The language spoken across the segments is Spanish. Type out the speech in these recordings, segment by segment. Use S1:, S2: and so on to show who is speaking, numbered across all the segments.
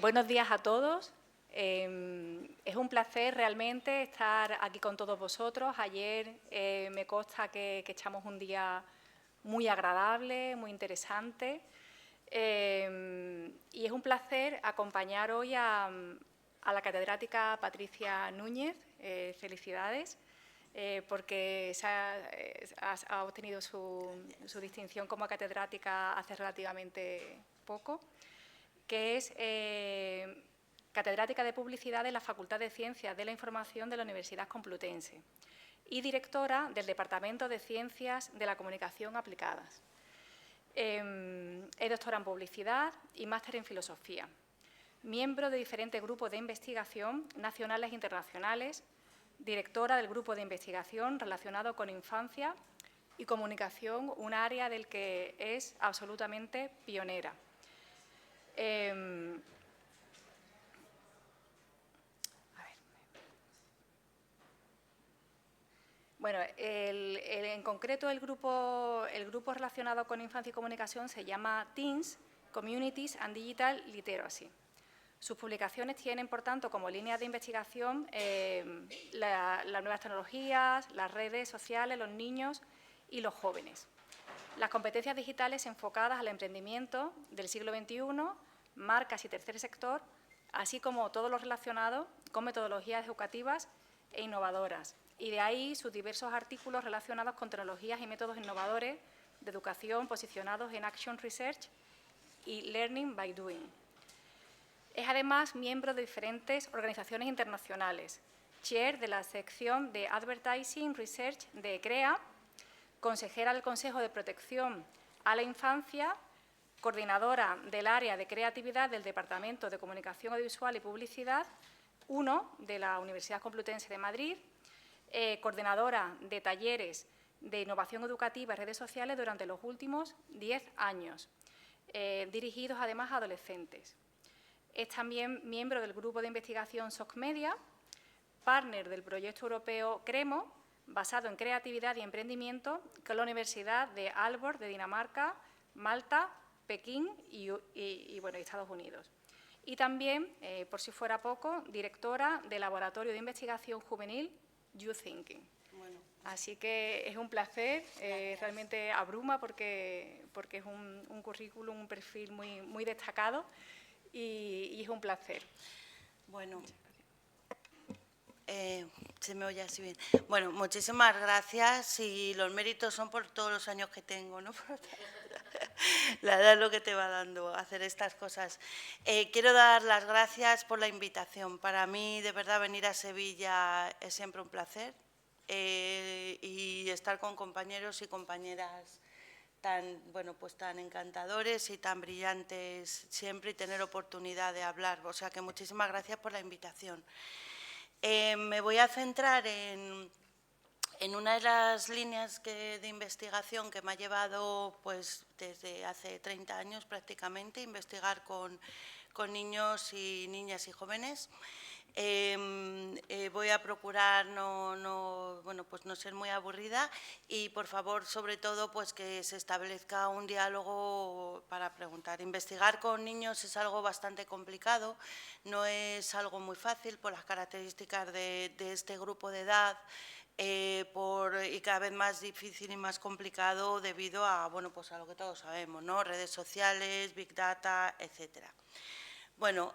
S1: Buenos días a todos. Es un placer realmente estar aquí con todos vosotros. Ayer me consta que echamos un día muy agradable, muy interesante. Y es un placer acompañar hoy a la catedrática Patricia Núñez. Felicidades, porque ha obtenido su distinción como catedrática hace relativamente poco, que es catedrática de Publicidad de la Facultad de Ciencias de la Información de la Universidad Complutense y directora del Departamento de Ciencias de la Comunicación Aplicadas. Es doctora en Publicidad y máster en Filosofía. Miembro de diferentes grupos de investigación nacionales e internacionales, directora del grupo de investigación relacionado con infancia y comunicación, un área del que es absolutamente pionera. Bueno, en concreto el grupo relacionado con infancia y comunicación se llama Teens, Communities and Digital Literacy. Sus publicaciones tienen, por tanto, como líneas de investigación las nuevas tecnologías, las redes sociales, los niños y los jóvenes. Las competencias digitales enfocadas al emprendimiento del siglo XXI, marcas y tercer sector, así como todo lo relacionado con metodologías educativas e innovadoras. Y de ahí sus diversos artículos relacionados con tecnologías y métodos innovadores de educación posicionados en Action Research y Learning by Doing. Es además miembro de diferentes organizaciones internacionales, chair de la sección de Advertising Research de CREA, consejera del Consejo de Protección a la Infancia, coordinadora del área de creatividad del Departamento de Comunicación Audiovisual y Publicidad 1 de la Universidad Complutense de Madrid, coordinadora de talleres de innovación educativa y redes sociales durante los últimos 10 años, dirigidos además a adolescentes. Es también miembro del grupo de investigación SOCMedia, partner del proyecto europeo CREMO, basado en creatividad y emprendimiento, con la Universidad de Aalborg de Dinamarca, Malta, Pekín y Estados Unidos. Y también, por si fuera poco, directora del Laboratorio de Investigación Juvenil Youth Thinking. Bueno. Así que es un placer, realmente abruma porque es un currículum, un perfil muy destacado y es un placer.
S2: Bueno. Se me oye así bien. Bueno, muchísimas gracias y los méritos son por todos los años que tengo, ¿no? La edad es lo que te va dando hacer estas cosas. Quiero dar las gracias por la invitación. Para mí, de verdad, venir a Sevilla es siempre un placer y estar con compañeros y compañeras tan encantadores y tan brillantes siempre y tener oportunidad de hablar. O sea que muchísimas gracias por la invitación. Me voy a centrar en una de las líneas de investigación que me ha llevado desde hace 30 años prácticamente, investigar con niños y niñas y jóvenes. Voy a procurar no ser muy aburrida y, por favor, sobre todo, que se establezca un diálogo para preguntar. Investigar con niños es algo bastante complicado, no es algo muy fácil por las características de este grupo de edad y cada vez más difícil y más complicado debido a lo que todos sabemos, ¿no? Redes sociales, Big Data, etcétera. Bueno,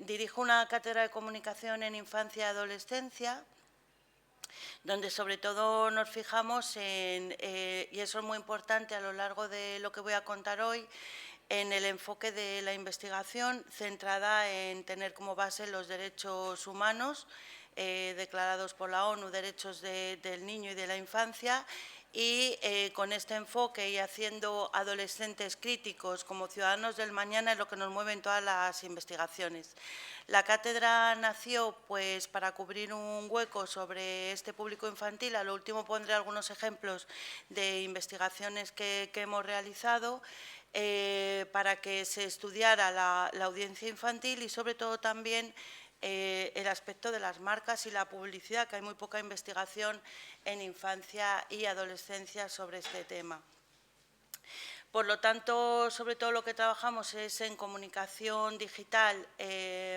S2: dirijo una cátedra de comunicación en infancia y adolescencia, donde sobre todo nos fijamos y eso es muy importante a lo largo de lo que voy a contar hoy, en el enfoque de la investigación centrada en tener como base los derechos humanos declarados por la ONU, derechos del niño y de la infancia, y con este enfoque y haciendo adolescentes críticos como ciudadanos del mañana es lo que nos mueve en todas las investigaciones. La cátedra nació para cubrir un hueco sobre este público infantil. A lo último pondré algunos ejemplos de investigaciones que hemos realizado para que se estudiara la audiencia infantil y sobre todo también el aspecto de las marcas y la publicidad, que hay muy poca investigación en infancia y adolescencia sobre este tema. Por lo tanto, sobre todo lo que trabajamos es en comunicación digital,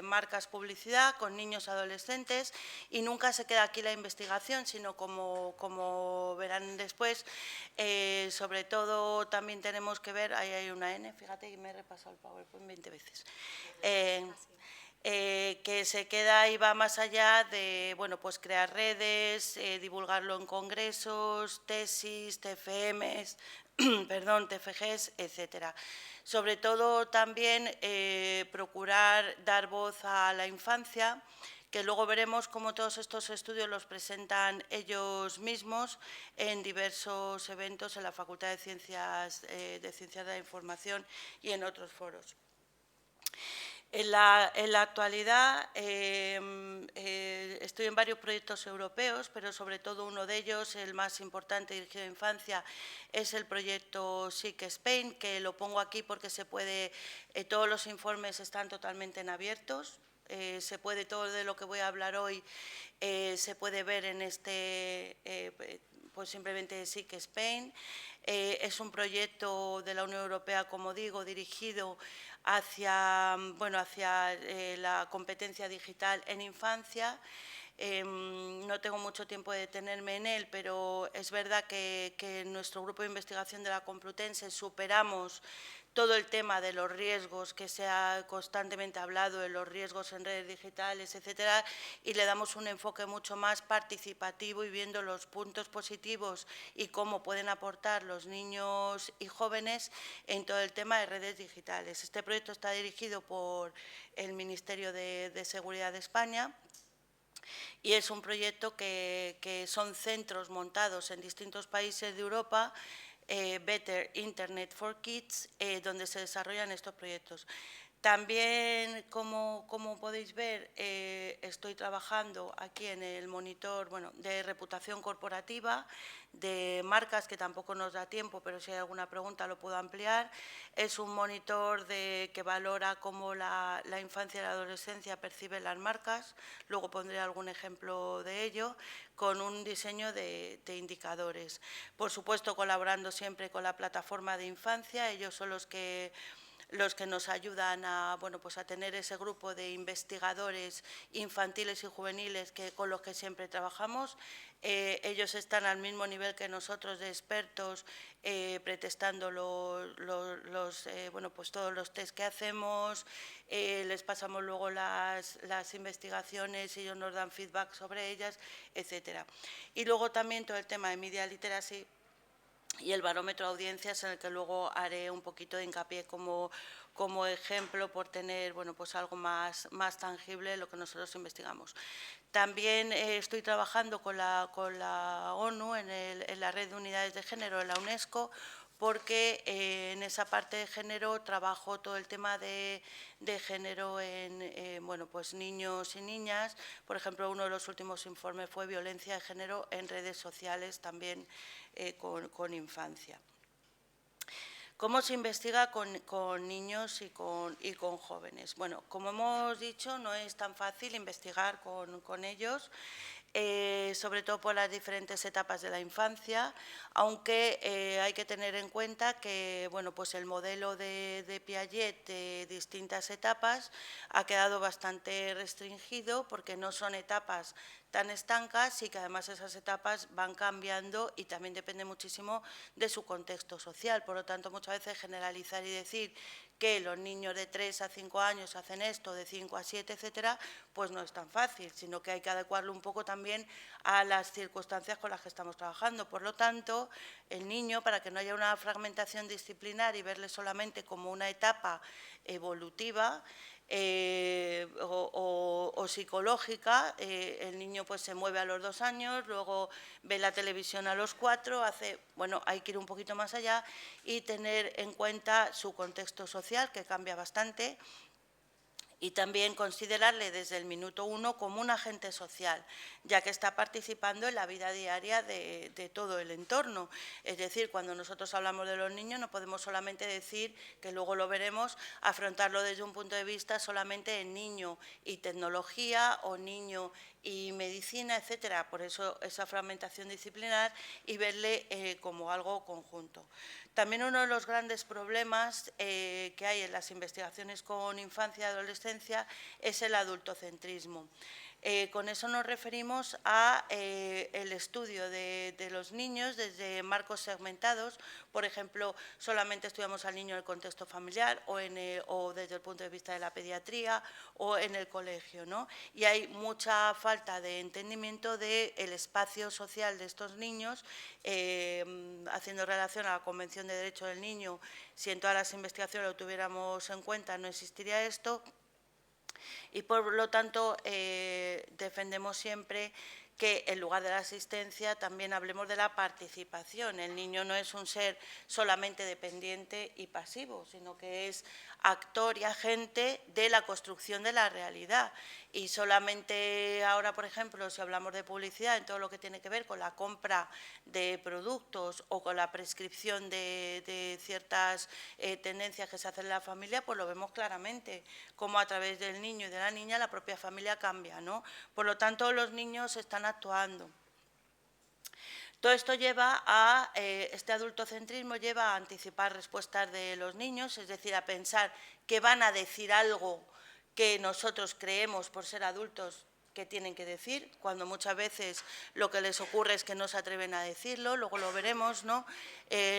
S2: marcas, publicidad con niños y adolescentes, y nunca se queda aquí la investigación, sino como verán después, sobre todo también tenemos que ver, ahí hay una N, fíjate que me he repasado el PowerPoint 20 veces, que se queda y va más allá de, bueno, pues crear redes, divulgarlo en congresos, tesis, TFMs, perdón, TFGs, etcétera. Sobre todo también procurar dar voz a la infancia, que luego veremos cómo todos estos estudios los presentan ellos mismos en diversos eventos en la Facultad de Ciencias de la Información y en otros foros. En la actualidad estoy en varios proyectos europeos, pero sobre todo uno de ellos, el más importante dirigido a infancia, es el proyecto SIC Spain, que lo pongo aquí porque se puede, todos los informes están totalmente en abiertos. Se puede, todo de lo que voy a hablar hoy se puede ver en este, pues simplemente SIC Spain. Es un proyecto de la Unión Europea, como digo, dirigido hacia, bueno, hacia la competencia digital en infancia. No tengo mucho tiempo de detenerme en él, pero es verdad que en nuestro grupo de investigación de la Complutense superamos todo el tema de los riesgos que se ha constantemente hablado, de los riesgos en redes digitales, etcétera, y le damos un enfoque mucho más participativo y viendo los puntos positivos y cómo pueden aportar los niños y jóvenes en todo el tema de redes digitales. Este proyecto está dirigido por el Ministerio de Seguridad de España. Y es un proyecto que son centros montados en distintos países de Europa, Better Internet for Kids, donde se desarrollan estos proyectos. También, como podéis ver, estoy trabajando aquí en el monitor, bueno, de reputación corporativa, de marcas, que tampoco nos da tiempo, pero si hay alguna pregunta lo puedo ampliar. Es un monitor que valora cómo la infancia y la adolescencia perciben las marcas. Luego pondré algún ejemplo de ello, con un diseño de indicadores. Por supuesto, colaborando siempre con la plataforma de infancia. Ellos son los que nos ayudan a, bueno, pues a tener ese grupo de investigadores infantiles y juveniles con los que siempre trabajamos. Ellos están al mismo nivel que nosotros de expertos, pretestando bueno, pues todos los test que hacemos, les pasamos luego las investigaciones y ellos nos dan feedback sobre ellas, etcétera. Y luego también todo el tema de media literacy y el barómetro de audiencias, en el que luego haré un poquito de hincapié como ejemplo, por tener, bueno, pues algo más tangible de lo que nosotros investigamos. También estoy trabajando con la ONU en la red de unidades de género de la UNESCO, porque en esa parte de género trabajo todo el tema de género en bueno, pues niños y niñas. Por ejemplo, uno de los últimos informes fue violencia de género en redes sociales, también con infancia. ¿Cómo se investiga con niños y con jóvenes? Bueno, como hemos dicho, no es tan fácil investigar con ellos, sobre todo por las diferentes etapas de la infancia, aunque hay que tener en cuenta que, bueno, pues el modelo de Piaget de distintas etapas ha quedado bastante restringido, porque no son etapas tan estancas y que además esas etapas van cambiando y también depende muchísimo de su contexto social. Por lo tanto, muchas veces generalizar y decir que los niños de 3 a 5 años hacen esto, de 5 a 7, etcétera, pues no es tan fácil, sino que hay que adecuarlo un poco también a las circunstancias con las que estamos trabajando. Por lo tanto, el niño, para que no haya una fragmentación disciplinar y verle solamente como una etapa evolutiva, o psicológica, el niño pues se mueve a los 2 años, luego ve la televisión a los 4, bueno, hay que ir un poquito más allá y tener en cuenta su contexto social, que cambia bastante, Y también considerarle desde el minuto 1 como un agente social, ya que está participando en la vida diaria de todo el entorno. Es decir, cuando nosotros hablamos de los niños no podemos solamente decir, que luego lo veremos, afrontarlo desde un punto de vista solamente en niño y tecnología o niño y medicina, etcétera. Por eso esa fragmentación disciplinar y verle como algo conjunto. También uno de los grandes problemas que hay en las investigaciones con infancia y adolescencia es el adultocentrismo. Con eso nos referimos a el estudio de los niños desde marcos segmentados. Por ejemplo, solamente estudiamos al niño en el contexto familiar o desde el punto de vista de la pediatría o en el colegio, ¿no? Y hay mucha falta de entendimiento del espacio social de estos niños, haciendo relación a la Convención de Derechos del Niño. Si en todas las investigaciones lo tuviéramos en cuenta, no existiría esto. Y por lo tanto defendemos siempre que en lugar de la asistencia también hablemos de la participación. El niño no es un ser solamente dependiente y pasivo, sino que es actor y agente de la construcción de la realidad. Y solamente ahora, por ejemplo, si hablamos de publicidad, en todo lo que tiene que ver con la compra de productos o con la prescripción de ciertas tendencias que se hacen en la familia, pues lo vemos claramente, cómo a través del niño y de la niña la propia familia cambia, ¿no? Por lo tanto, los niños están actuando. Todo esto lleva a, este adultocentrismo lleva a anticipar respuestas de los niños, es decir, a pensar que van a decir algo que nosotros creemos por ser adultos que tienen que decir, cuando muchas veces lo que les ocurre es que no se atreven a decirlo, luego lo veremos, ¿no?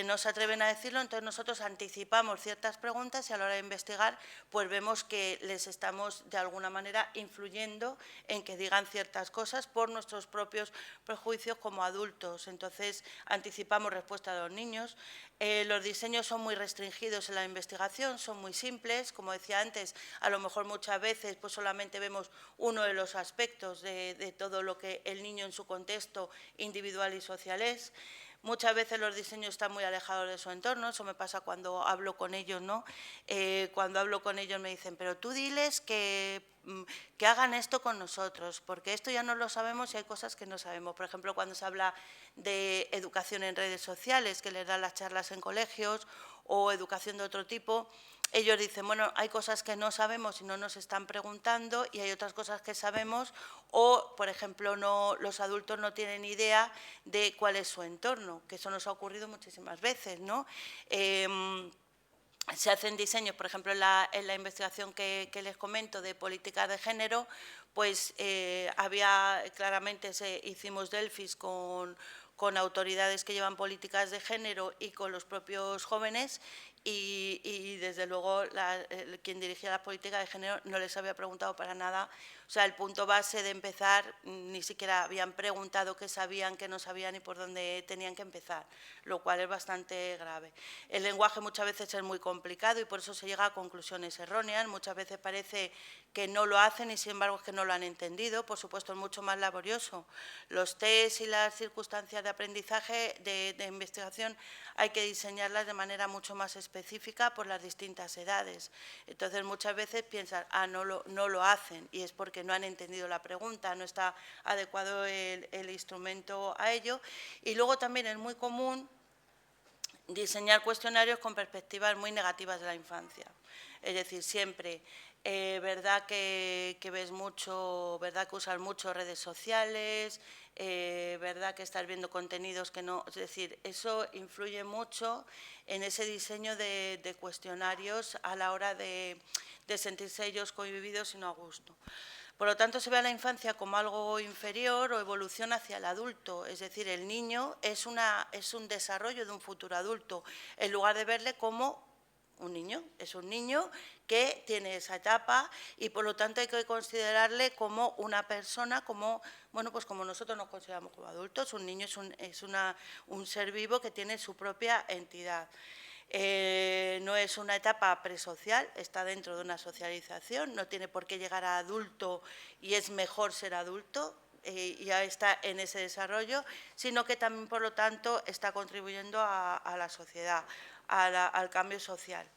S2: No se atreven a decirlo, entonces nosotros anticipamos ciertas preguntas y a la hora de investigar pues vemos que les estamos de alguna manera influyendo en que digan ciertas cosas por nuestros propios prejuicios como adultos. Entonces anticipamos respuesta de los niños. Los diseños son muy restringidos en la investigación, son muy simples, como decía antes, a lo mejor muchas veces pues solamente vemos uno de los aspectos de todo lo que el niño en su contexto individual y social es. Muchas veces los diseños están muy alejados de su entorno, eso me pasa cuando hablo con ellos, ¿no? Cuando hablo con ellos me dicen, pero tú diles que hagan esto con nosotros, porque esto ya no lo sabemos y hay cosas que no sabemos. Por ejemplo, cuando se habla de educación en redes sociales, que les dan las charlas en colegios, o educación de otro tipo, ellos dicen, bueno, hay cosas que no sabemos y no nos están preguntando y hay otras cosas que sabemos o, por ejemplo, los adultos no tienen idea de cuál es su entorno, que eso nos ha ocurrido muchísimas veces, ¿no? Se hacen diseños, por ejemplo, en la investigación que les comento de políticas de género, pues había claramente, hicimos delfis con autoridades que llevan políticas de género y con los propios jóvenes y desde luego quien dirigía las políticas de género no les había preguntado para nada. O sea, el punto base de empezar, ni siquiera habían preguntado qué sabían, qué no sabían y por dónde tenían que empezar, lo cual es bastante grave. El lenguaje muchas veces es muy complicado y por eso se llega a conclusiones erróneas. Muchas veces parece que no lo hacen y sin embargo es que no lo han entendido. Por supuesto, es mucho más laborioso. Los test y las circunstancias de aprendizaje, de investigación, hay que diseñarlas de manera mucho más específica por las distintas edades. Entonces, muchas veces piensan, no lo hacen y es porque no han entendido la pregunta, no está adecuado el instrumento a ello. Y luego también es muy común diseñar cuestionarios con perspectivas muy negativas de la infancia. Es decir, siempre, verdad que ves mucho, verdad que usas mucho redes sociales, verdad que estás viendo contenidos que no... Es decir, eso influye mucho en ese diseño de cuestionarios a la hora de sentirse ellos convividos y no a gusto. Por lo tanto, se ve a la infancia como algo inferior o evolución hacia el adulto. Es decir, el niño es un desarrollo de un futuro adulto, en lugar de verle como un niño. Es un niño que tiene esa etapa y, por lo tanto, hay que considerarle como una persona, como, bueno, pues como nosotros nos consideramos como adultos. Un niño es un ser vivo que tiene su propia entidad. No es una etapa presocial, está dentro de una socialización, no tiene por qué llegar a adulto y es mejor ser adulto, ya está en ese desarrollo, sino que también, por lo tanto, está contribuyendo a la sociedad, al cambio social.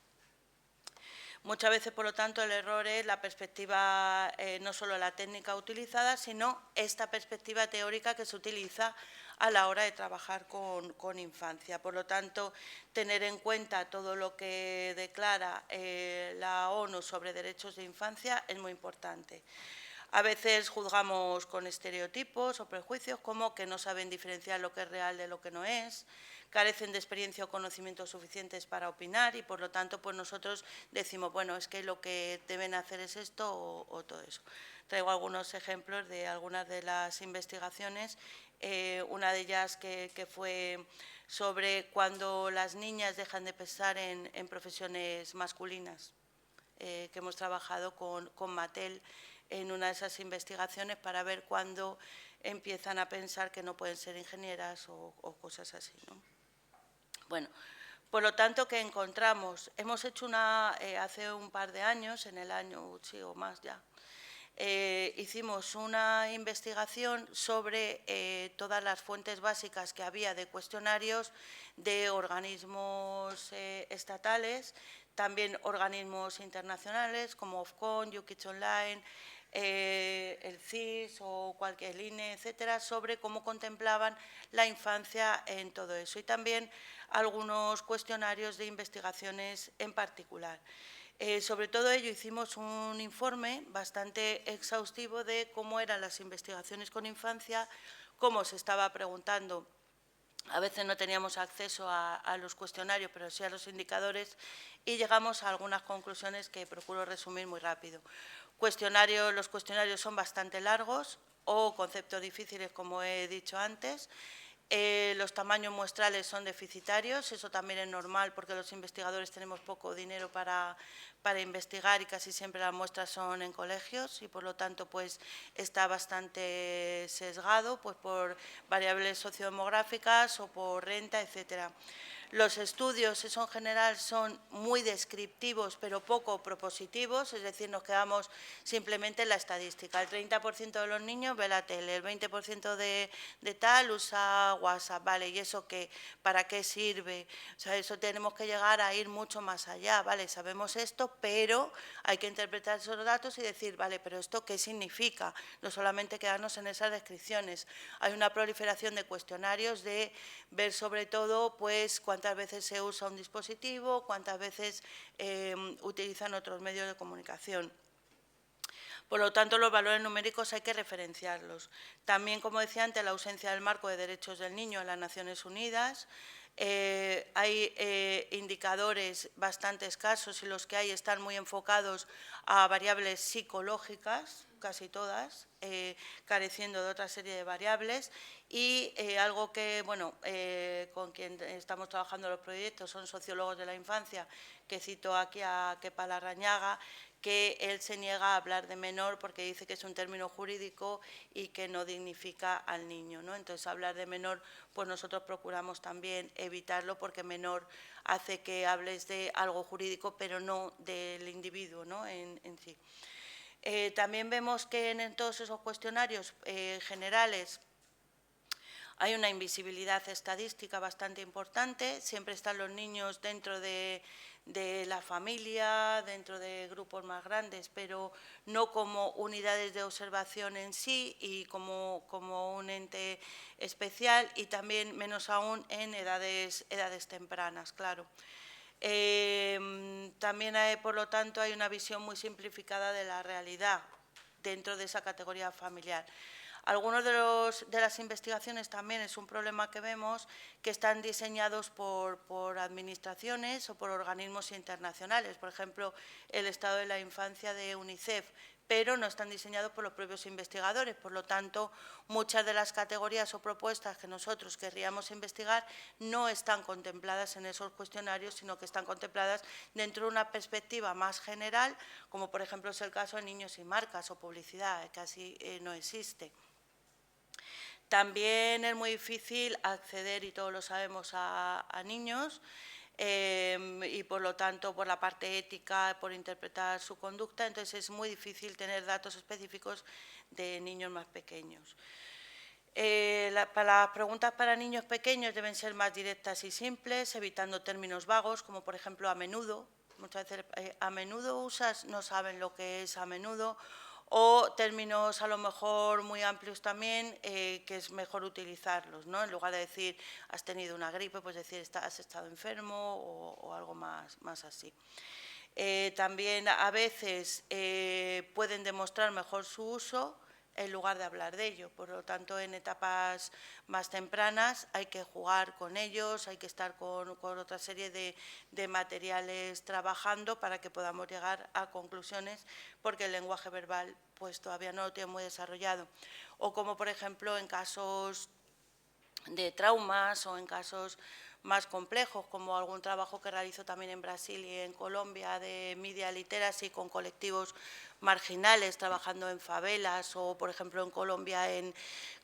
S2: Muchas veces, por lo tanto, el error es la perspectiva, no solo la técnica utilizada, sino esta perspectiva teórica que se utiliza a la hora de trabajar con infancia. Por lo tanto, tener en cuenta todo lo que declara la ONU sobre derechos de infancia es muy importante. A veces juzgamos con estereotipos o prejuicios como que no saben diferenciar lo que es real de lo que no es, carecen de experiencia o conocimientos suficientes para opinar y, por lo tanto, pues nosotros decimos, bueno, es que lo que deben hacer es esto o todo eso. Traigo algunos ejemplos de algunas de las investigaciones, una de ellas que fue sobre cuando las niñas dejan de pensar en profesiones masculinas, que hemos trabajado con Mattel en una de esas investigaciones para ver cuándo empiezan a pensar que no pueden ser ingenieras o cosas así, ¿no? Bueno, por lo tanto, ¿qué encontramos? Hemos hecho hace un par de años, en el año, sí, o más ya, hicimos una investigación sobre todas las fuentes básicas que había de cuestionarios de organismos estatales, también organismos internacionales como Ofcom, YouKids Online, el CIS o cualquier INE, etcétera, sobre cómo contemplaban la infancia en todo eso y también algunos cuestionarios de investigaciones en particular. Sobre todo ello hicimos un informe bastante exhaustivo de cómo eran las investigaciones con infancia, cómo se estaba preguntando. A veces no teníamos acceso a los cuestionarios, pero sí a los indicadores y llegamos a algunas conclusiones que procuro resumir muy rápido. Los cuestionarios son bastante largos o conceptos difíciles, como he dicho antes. Los tamaños muestrales son deficitarios, eso también es normal porque los investigadores tenemos poco dinero para investigar y casi siempre las muestras son en colegios y por lo tanto pues está bastante sesgado pues, por variables sociodemográficas o por renta, etcétera. Los estudios, eso en general, son muy descriptivos pero poco propositivos, es decir, nos quedamos simplemente en la estadística. El 30% de los niños ve la tele, el 20% de tal usa WhatsApp, ¿vale? ¿Y eso qué? ¿Para qué sirve? O sea, eso tenemos que llegar a ir mucho más allá, ¿vale? Sabemos esto, pero hay que interpretar esos datos y decir, ¿vale? ¿Pero esto qué significa? No solamente quedarnos en esas descripciones. Hay una proliferación de cuestionarios de ver sobre todo, pues, cuántas veces se usa un dispositivo, cuántas veces utilizan otros medios de comunicación. Por lo tanto, los valores numéricos hay que referenciarlos. También, como decía antes, la ausencia del marco de derechos del niño en las Naciones Unidas. Hay indicadores bastante escasos y los que hay están muy enfocados a variables psicológicas, casi todas, careciendo de otra serie de variables. Y algo que, bueno, con quien estamos trabajando los proyectos son sociólogos de la infancia, que cito aquí a Kepa Larrañaga, que él se niega a hablar de menor porque dice que es un término jurídico y que no dignifica al niño, ¿no? Entonces, hablar de menor, pues nosotros procuramos también evitarlo porque menor hace que hables de algo jurídico, pero no del individuo, ¿no? en sí. También vemos que en todos esos cuestionarios generales hay una invisibilidad estadística bastante importante, siempre están los niños dentro de la familia, dentro de grupos más grandes, pero no como unidades de observación en sí y como un ente especial y también menos aún en edades tempranas, claro. También, por lo tanto, hay una visión muy simplificada de la realidad dentro de esa categoría familiar. Algunos de las investigaciones también es un problema que vemos que están diseñados por administraciones o por organismos internacionales, por ejemplo, el Estado de la Infancia de UNICEF, pero no están diseñados por los propios investigadores. Por lo tanto, muchas de las categorías o propuestas que nosotros querríamos investigar no están contempladas en esos cuestionarios, sino que están contempladas dentro de una perspectiva más general, como por ejemplo es el caso de niños sin marcas o publicidad, que casi no existe. También es muy difícil acceder, y todos lo sabemos, a niños y por lo tanto por la parte ética, por interpretar su conducta, entonces es muy difícil tener datos específicos de niños más pequeños. Las preguntas para niños pequeños deben ser más directas y simples, evitando términos vagos, como por ejemplo a menudo, muchas veces a menudo usas, no saben lo que es a menudo, o términos a lo mejor muy amplios también, que es mejor utilizarlos, ¿no? En lugar de decir has tenido una gripe, pues decir has estado enfermo o algo más así. También a veces pueden demostrar mejor su uso en lugar de hablar de ello. Por lo tanto, en etapas más tempranas hay que jugar con ellos, hay que estar con otra serie de materiales trabajando para que podamos llegar a conclusiones, porque el lenguaje verbal pues todavía no lo tiene muy desarrollado. O como, por ejemplo, en casos de traumas o en casos más complejos, como algún trabajo que realizo también en Brasil y en Colombia de media literacy con colectivos marginales trabajando en favelas, o por ejemplo en Colombia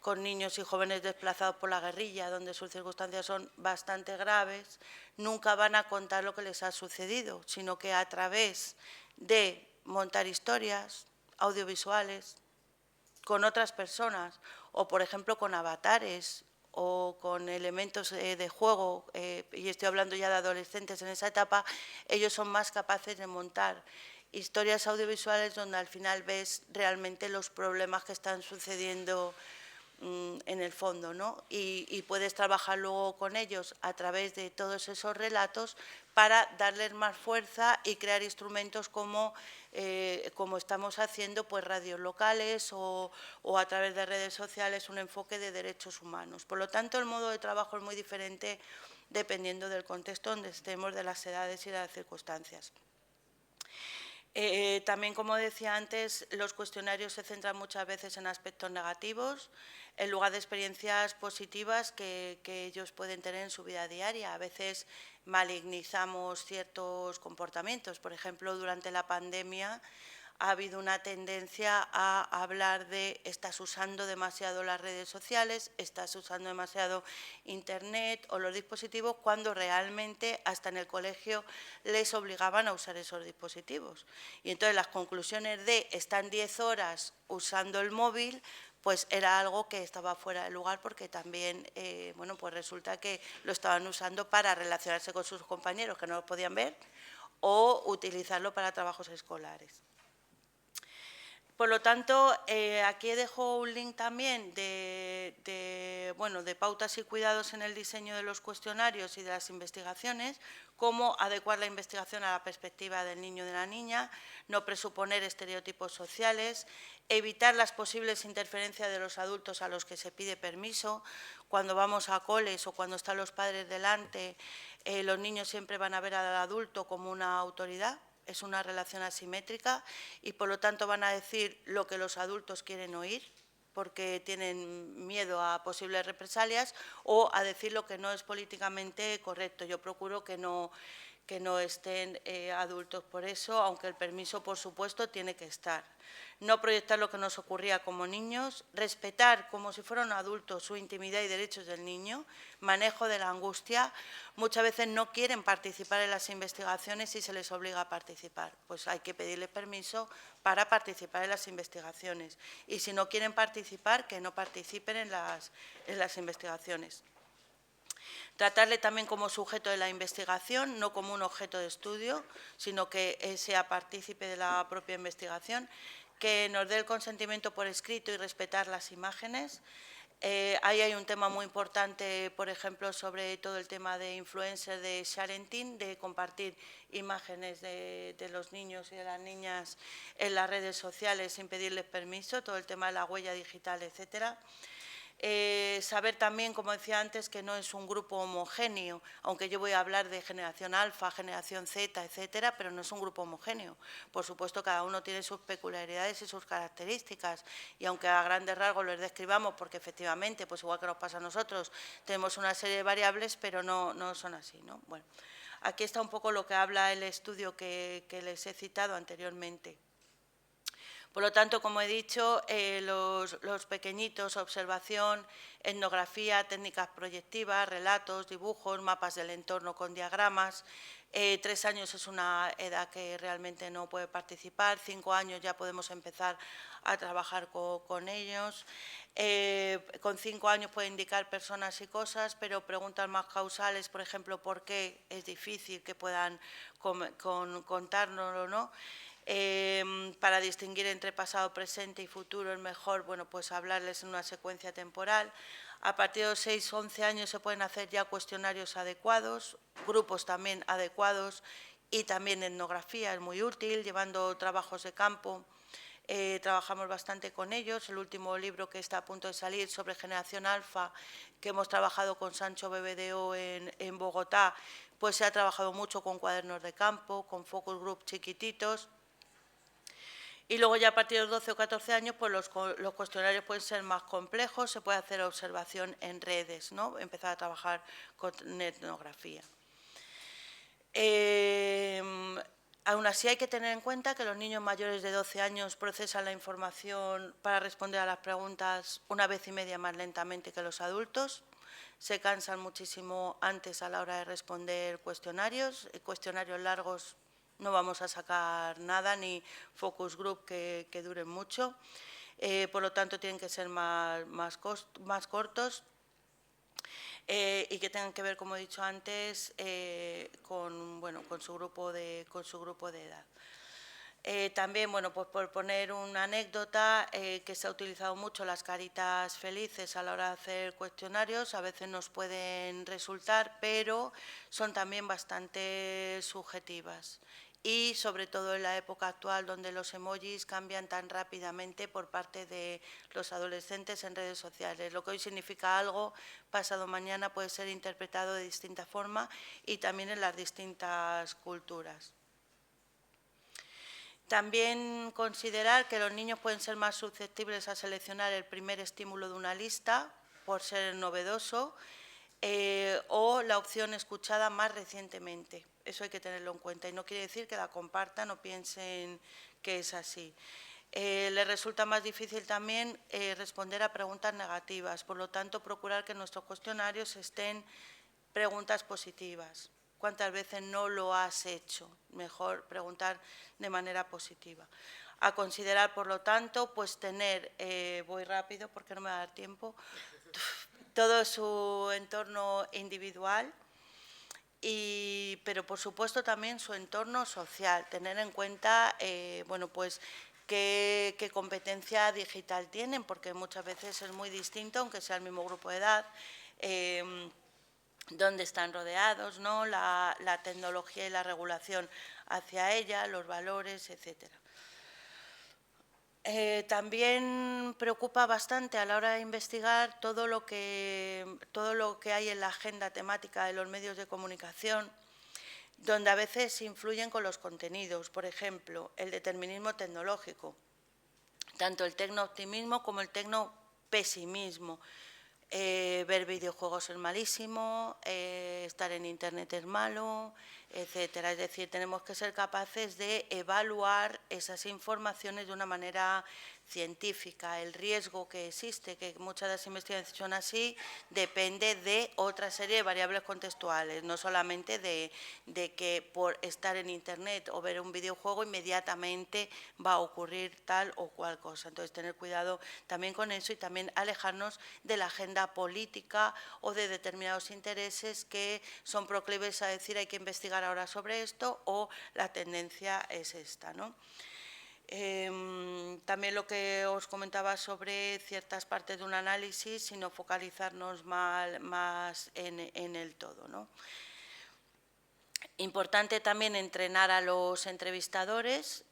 S2: con niños y jóvenes desplazados por la guerrilla, donde sus circunstancias son bastante graves. Nunca van a contar lo que les ha sucedido, sino que a través de montar historias audiovisuales con otras personas, o por ejemplo con avatares o con elementos de juego, y estoy hablando ya de adolescentes en esa etapa, ellos son más capaces de montar historias audiovisuales donde al final ves realmente los problemas que están sucediendo en el fondo, ¿no? Y puedes trabajar luego con ellos a través de todos esos relatos para darles más fuerza y crear instrumentos como estamos haciendo, pues radios locales o a través de redes sociales, un enfoque de derechos humanos. Por lo tanto, el modo de trabajo es muy diferente dependiendo del contexto donde estemos, de las edades y de las circunstancias. También, como decía antes, los cuestionarios se centran muchas veces en aspectos negativos, en lugar de experiencias positivas que ellos pueden tener en su vida diaria. A veces malignizamos ciertos comportamientos. Por ejemplo, durante la pandemia ha habido una tendencia a hablar de estás usando demasiado las redes sociales, estás usando demasiado Internet o los dispositivos, cuando realmente hasta en el colegio les obligaban a usar esos dispositivos. Y entonces las conclusiones de están 10 horas usando el móvil, pues era algo que estaba fuera de lugar, porque también, bueno, pues resulta que lo estaban usando para relacionarse con sus compañeros que no los podían ver, o utilizarlo para trabajos escolares. Por lo tanto, aquí dejo un link también de pautas y cuidados en el diseño de los cuestionarios y de las investigaciones, cómo adecuar la investigación a la perspectiva del niño y de la niña, no presuponer estereotipos sociales, evitar las posibles interferencias de los adultos a los que se pide permiso. Cuando vamos a coles o cuando están los padres delante, los niños siempre van a ver al adulto como una autoridad. Es una relación asimétrica y, por lo tanto, van a decir lo que los adultos quieren oír, porque tienen miedo a posibles represalias, o a decir lo que no es políticamente correcto. Yo procuro que no estén adultos por eso, aunque el permiso, por supuesto, tiene que estar. No proyectar lo que nos ocurría como niños, respetar como si fueran adultos su intimidad y derechos del niño, manejo de la angustia. Muchas veces no quieren participar en las investigaciones y se les obliga a participar. Pues hay que pedirles permiso para participar en las investigaciones. Y si no quieren participar, que no participen en las investigaciones. Tratarle también como sujeto de la investigación, no como un objeto de estudio, sino que sea partícipe de la propia investigación, que nos dé el consentimiento por escrito y respetar las imágenes. Ahí hay un tema muy importante, por ejemplo, sobre todo el tema de influencers, de sharenting, de compartir imágenes de los niños y de las niñas en las redes sociales sin pedirles permiso, todo el tema de la huella digital, etcétera. Saber también, como decía antes, que no es un grupo homogéneo, aunque yo voy a hablar de generación alfa, generación Z, etcétera, pero no es un grupo homogéneo. Por supuesto, cada uno tiene sus peculiaridades y sus características, y aunque a grandes rasgos les describamos, porque efectivamente, pues igual que nos pasa a nosotros, tenemos una serie de variables, pero no son así, ¿no? Bueno, aquí está un poco lo que habla el estudio que les he citado anteriormente. Por lo tanto, como he dicho, los pequeñitos, observación, etnografía, técnicas proyectivas, relatos, dibujos, mapas del entorno con diagramas. 3 años es una edad que realmente no puede participar, 5 años ya podemos empezar a trabajar con ellos. Con 5 años puede indicar personas y cosas, pero preguntas más causales, por ejemplo, ¿por qué es difícil que puedan contárnoslo, ¿no? Para distinguir entre pasado, presente y futuro es mejor, bueno, pues hablarles en una secuencia temporal. A partir de los 6 o 11 años se pueden hacer ya cuestionarios adecuados, grupos también adecuados y también etnografía es muy útil, llevando trabajos de campo. Trabajamos bastante con ellos. El último libro que está a punto de salir sobre generación alfa, que hemos trabajado con Sancho BBDO en Bogotá, pues se ha trabajado mucho con cuadernos de campo, con focus group chiquititos. Y luego ya a partir de los 12 o 14 años, pues los cuestionarios pueden ser más complejos, se puede hacer observación en redes, ¿no? Empezar a trabajar con etnografía. Aún así hay que tener en cuenta que los niños mayores de 12 años procesan la información para responder a las preguntas 1,5 veces más lentamente que los adultos. Se cansan muchísimo antes a la hora de responder cuestionarios. Cuestionarios largos no vamos a sacar nada, ni focus group que duren mucho. Por lo tanto, tienen que ser más cortos. Y que tengan que ver, como he dicho antes, con su grupo de edad. También, bueno, pues por poner una anécdota, que se ha utilizado mucho las caritas felices a la hora de hacer cuestionarios, a veces nos pueden resultar, pero son también bastante subjetivas. Y sobre todo en la época actual, donde los emojis cambian tan rápidamente por parte de los adolescentes en redes sociales. Lo que hoy significa algo, pasado mañana puede ser interpretado de distinta forma y también en las distintas culturas. También considerar que los niños pueden ser más susceptibles a seleccionar el primer estímulo de una lista por ser novedoso, o la opción escuchada más recientemente. Eso hay que tenerlo en cuenta y no quiere decir que la compartan o piensen que es así. Les resulta más difícil también responder a preguntas negativas, por lo tanto, procurar que en nuestros cuestionarios estén preguntas positivas. ¿Cuántas veces no lo has hecho? Mejor preguntar de manera positiva. A considerar, por lo tanto, pues tener, voy rápido porque no me va a dar tiempo, todo su entorno individual, pero por supuesto también su entorno social, tener en cuenta, bueno, pues qué competencia digital tienen, porque muchas veces es muy distinto, aunque sea el mismo grupo de edad, dónde están rodeados, ¿no? La tecnología y la regulación hacia ella, los valores, etcétera. También preocupa bastante a la hora de investigar todo lo que hay en la agenda temática de los medios de comunicación, donde a veces influyen con los contenidos. Por ejemplo, el determinismo tecnológico, tanto el tecno-optimismo como el tecno-pesimismo. Ver videojuegos es malísimo, estar en Internet es malo, etcétera. Es decir, tenemos que ser capaces de evaluar esas informaciones de una manera científica. El riesgo que existe, que muchas de las investigaciones son así, depende de otra serie de variables contextuales, no solamente de que por estar en Internet o ver un videojuego inmediatamente va a ocurrir tal o cual cosa. Entonces, tener cuidado también con eso y también alejarnos de la agenda política o de determinados intereses que son proclives a decir hay que investigar ahora sobre esto o la tendencia es esta, ¿no? También lo que os comentaba sobre ciertas partes de un análisis, sino focalizarnos más en el todo, ¿no? Importante también entrenar a los entrevistadores.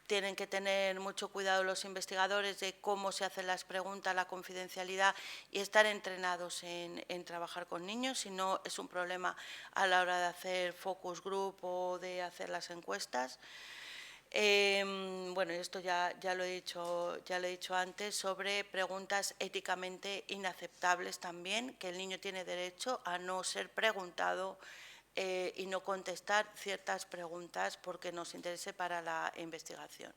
S2: Tienen que tener mucho cuidado los investigadores de cómo se hacen las preguntas, la confidencialidad y estar entrenados en trabajar con niños, si no es un problema a la hora de hacer focus group o de hacer las encuestas. Bueno, esto ya lo he dicho antes, sobre preguntas éticamente inaceptables también, que el niño tiene derecho a no ser preguntado y no contestar ciertas preguntas porque nos interese para la investigación.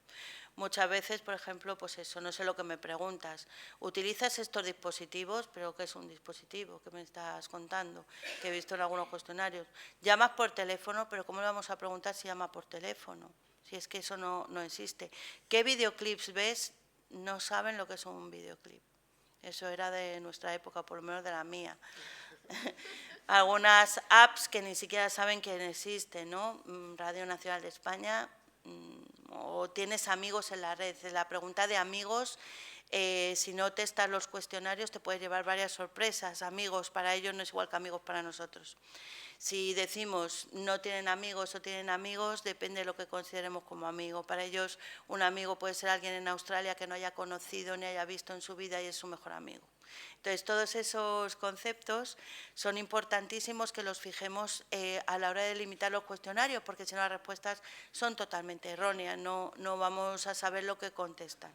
S2: Muchas veces, por ejemplo, pues eso, no sé lo que me preguntas. ¿Utilizas estos dispositivos? ¿Pero qué es un dispositivo? ¿Qué me estás contando? Que he visto en algunos cuestionarios. Llamas por teléfono, pero ¿cómo le vamos a preguntar si llama por teléfono? Si es que eso no existe. ¿Qué videoclips ves? No saben lo que es un videoclip. Eso era de nuestra época, por lo menos de la mía. Algunas apps que ni siquiera saben que existen, ¿no? Radio Nacional de España, o tienes amigos en la red. La pregunta de amigos, si no testas los cuestionarios, te puede llevar varias sorpresas. Amigos para ellos no es igual que amigos para nosotros. Si decimos no tienen amigos o tienen amigos, depende de lo que consideremos como amigo. Para ellos, un amigo puede ser alguien en Australia que no haya conocido ni haya visto en su vida y es su mejor amigo. Entonces, todos esos conceptos son importantísimos que los fijemos a la hora de delimitar los cuestionarios, porque si no las respuestas son totalmente erróneas, no vamos a saber lo que contestan.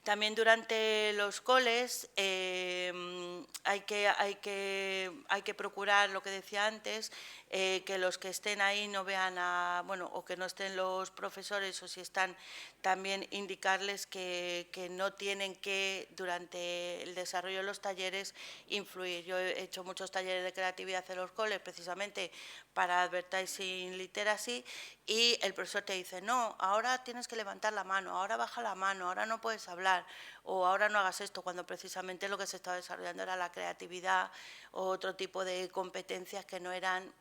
S2: También durante los coles hay que procurar, lo que decía antes, que los que estén ahí no vean o que no estén los profesores, o si están, también indicarles que no tienen que, durante el desarrollo de los talleres, influir. Yo he hecho muchos talleres de creatividad en los coles, precisamente para Advertising Literacy, y el profesor te dice, no, ahora tienes que levantar la mano, ahora baja la mano, ahora no puedes hablar, o ahora no hagas esto, cuando precisamente lo que se estaba desarrollando era la creatividad o otro tipo de competencias que no eran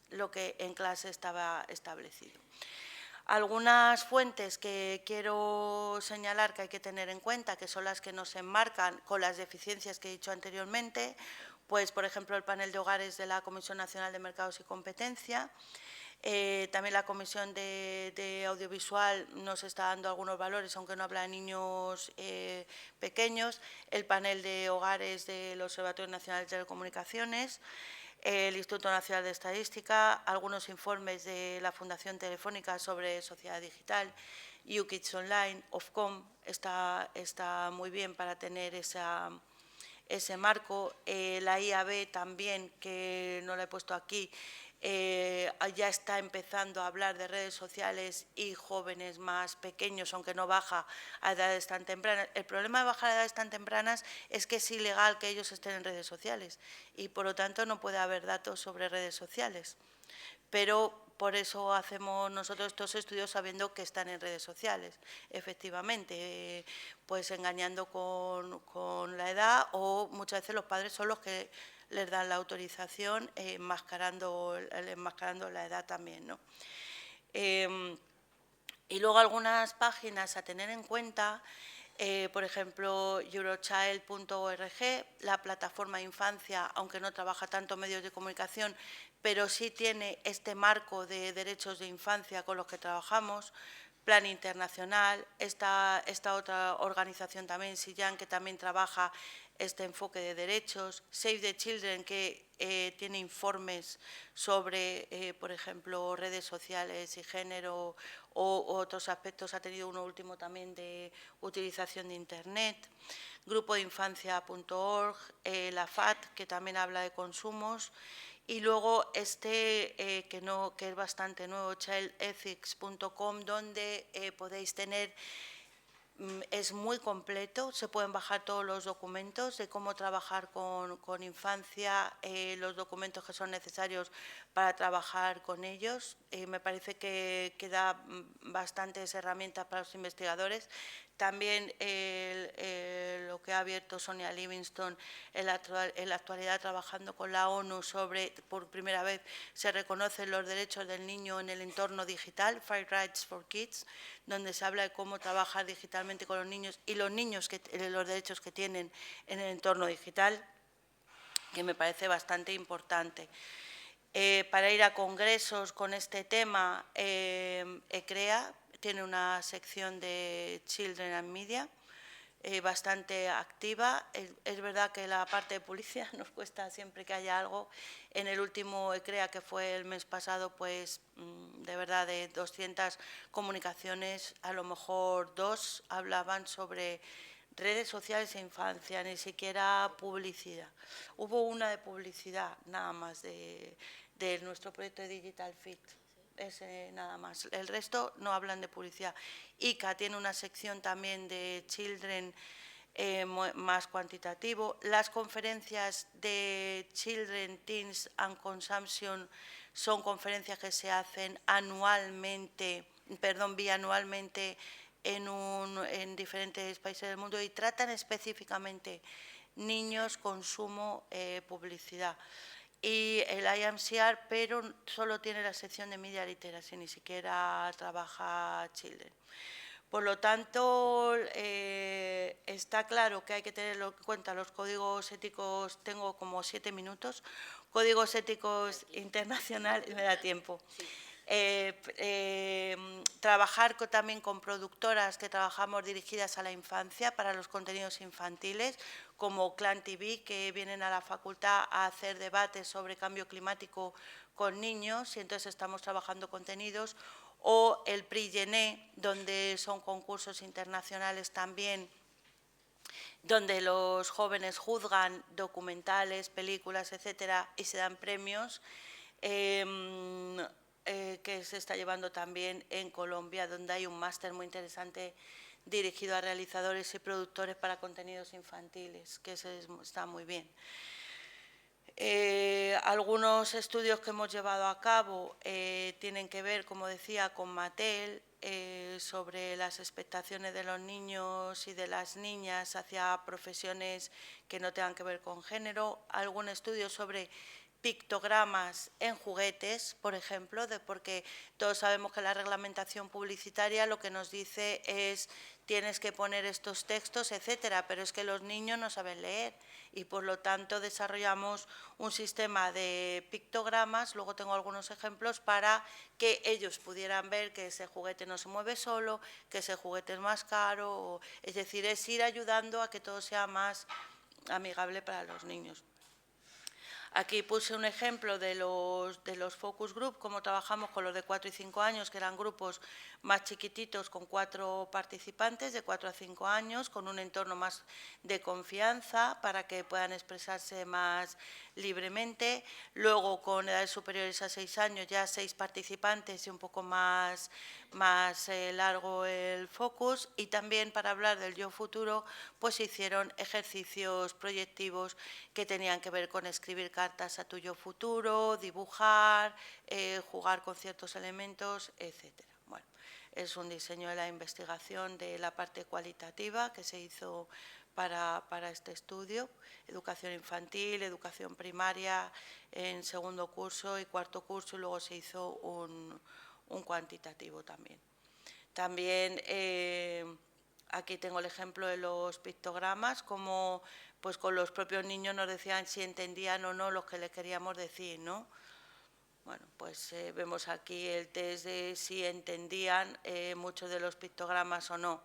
S2: lo que en clase estaba establecido. Algunas fuentes que quiero señalar que hay que tener en cuenta, que son las que nos enmarcan con las deficiencias que he dicho anteriormente, pues, por ejemplo, el panel de hogares de la Comisión Nacional de Mercados y Competencia. También la Comisión de Audiovisual nos está dando algunos valores, aunque no habla de niños pequeños. El panel de hogares del Observatorio Nacional de Telecomunicaciones, el Instituto Nacional de Estadística, algunos informes de la Fundación Telefónica sobre sociedad digital, YouKids Online, Ofcom, está muy bien para tener ese marco. La IAB también, que no la he puesto aquí, ya está empezando a hablar de redes sociales y jóvenes más pequeños, aunque no baja a edades tan tempranas. El problema de bajar a edades tan tempranas es que es ilegal que ellos estén en redes sociales y, por lo tanto, no puede haber datos sobre redes sociales. Pero por eso hacemos nosotros estos estudios sabiendo que están en redes sociales, efectivamente, pues engañando con la edad, o muchas veces los padres son los que les dan la autorización, enmascarando la edad también, ¿no? Y luego algunas páginas a tener en cuenta, por ejemplo, eurochild.org, la plataforma de infancia, aunque no trabaja tanto medios de comunicación, pero sí tiene este marco de derechos de infancia con los que trabajamos. Plan Internacional, esta otra organización también, SIJAN, que también trabaja este enfoque de derechos. Save the Children, que tiene informes sobre, por ejemplo, redes sociales y género o otros aspectos. Ha tenido uno último también de utilización de Internet. Grupodeinfancia.org, la FAT, que también habla de consumos. Y luego que es bastante nuevo, childethics.com, donde podéis tener, es muy completo, se pueden bajar todos los documentos de cómo trabajar con infancia, los documentos que son necesarios para trabajar con ellos. Me parece que da bastantes herramientas para los investigadores. También lo que ha abierto Sonia Livingstone en la actualidad, trabajando con la ONU sobre, por primera vez, se reconocen los derechos del niño en el entorno digital, Five Rights for Kids, donde se habla de cómo trabajar digitalmente con los niños y los niños, los derechos que tienen en el entorno digital, que me parece bastante importante. Para ir a congresos con este tema, ECREA tiene una sección de Children and Media bastante activa. Es verdad que la parte de publicidad nos cuesta siempre que haya algo. En el último ECREA, que fue el mes pasado, pues de verdad de 200 comunicaciones, a lo mejor 2 hablaban sobre redes sociales e infancia, ni siquiera publicidad. Hubo una de publicidad nada más de nuestro proyecto de Digital Fit. Ese nada más. El resto no hablan de publicidad. ICA tiene una sección también de Children más cuantitativo. Las conferencias de Children, Teens and Consumption son conferencias que se hacen bianualmente en diferentes países del mundo y tratan específicamente niños, consumo, publicidad. Y el IMCR, pero solo tiene la sección de Media Literacy, ni siquiera trabaja Children. Por lo tanto, está claro que hay que tener en cuenta los códigos éticos. Tengo como 7 minutos. Códigos éticos internacionales, me da tiempo. Trabajar también con productoras que trabajamos dirigidas a la infancia para los contenidos infantiles, como Clan TV, que vienen a la facultad a hacer debates sobre cambio climático con niños, y entonces estamos trabajando contenidos, o el Prix Genet, donde son concursos internacionales también, donde los jóvenes juzgan documentales, películas, etcétera, y se dan premios, que se está llevando también en Colombia, donde hay un máster muy interesante dirigido a realizadores y productores para contenidos infantiles, que está muy bien. Algunos estudios que hemos llevado a cabo tienen que ver, como decía, con Mattel, sobre las expectaciones de los niños y de las niñas hacia profesiones que no tengan que ver con género. Algún estudio sobre pictogramas en juguetes, por ejemplo, porque todos sabemos que la reglamentación publicitaria lo que nos dice es tienes que poner estos textos, etcétera, pero es que los niños no saben leer y por lo tanto desarrollamos un sistema de pictogramas. Luego tengo algunos ejemplos para que ellos pudieran ver que ese juguete no se mueve solo, que ese juguete es más caro, es decir, es ir ayudando a que todo sea más amigable para los niños. Aquí puse un ejemplo de los focus group, cómo trabajamos con los de 4 y 5 años, que eran grupos más chiquititos con 4 participantes de 4 a 5 años, con un entorno más de confianza para que puedan expresarse más libremente. Luego, con edades superiores a 6 años, ya 6 participantes y un poco más largo el focus. Y también para hablar del yo futuro, pues se hicieron ejercicios proyectivos que tenían que ver con escribir cartas a tu yo futuro, dibujar, jugar con ciertos elementos, etcétera. Bueno, es un diseño de la investigación de la parte cualitativa que se hizo para este estudio, educación infantil, educación primaria en segundo curso y cuarto curso, y luego se hizo un cuantitativo también. También aquí tengo el ejemplo de los pictogramas, como pues con los propios niños nos decían si entendían o no lo que les queríamos decir, ¿no? Bueno, pues vemos aquí el test de si entendían muchos de los pictogramas o no.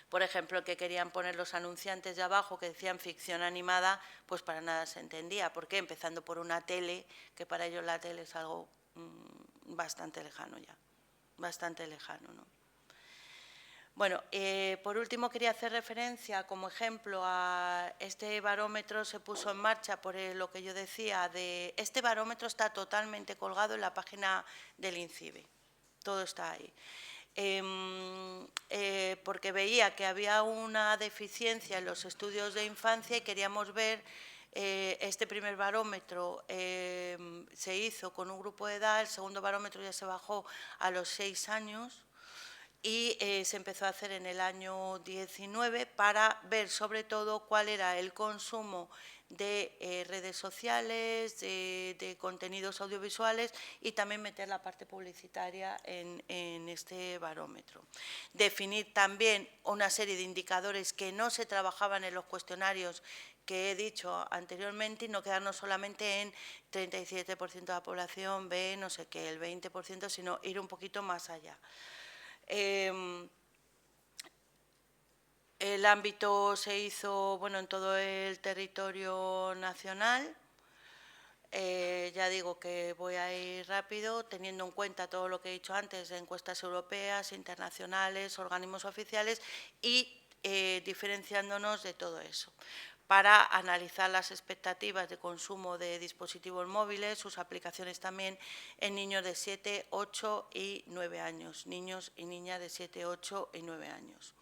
S2: Por ejemplo, que querían poner los anunciantes de abajo que decían ficción animada, pues para nada se entendía. ¿Por qué? Empezando por una tele, que para ellos la tele es algo bastante lejano ya, bastante lejano, ¿no? Bueno, por último quería hacer referencia como ejemplo a este barómetro. Se puso en marcha por lo que yo decía, este barómetro está totalmente colgado en la página del INCIBE, todo está ahí. Porque veía que había una deficiencia en los estudios de infancia y queríamos ver, este primer barómetro se hizo con un grupo de edad, el segundo barómetro ya se bajó a los 6 años, y se empezó a hacer en el año 19 para ver sobre todo cuál era el consumo de redes sociales, de contenidos audiovisuales, y también meter la parte publicitaria en este barómetro. Definir también una serie de indicadores que no se trabajaban en los cuestionarios que he dicho anteriormente, y no quedarnos solamente en 37% de la población ve no sé qué, el 20%, sino ir un poquito más allá. El ámbito se hizo, bueno, en todo el territorio nacional. Ya digo que voy a ir rápido, teniendo en cuenta todo lo que he dicho antes de encuestas europeas, internacionales, organismos oficiales, y diferenciándonos de todo eso, para analizar las expectativas de consumo de dispositivos móviles, sus aplicaciones también en niños de 7, 8 y 9 años, niños y niñas de 7, 8 y 9 años.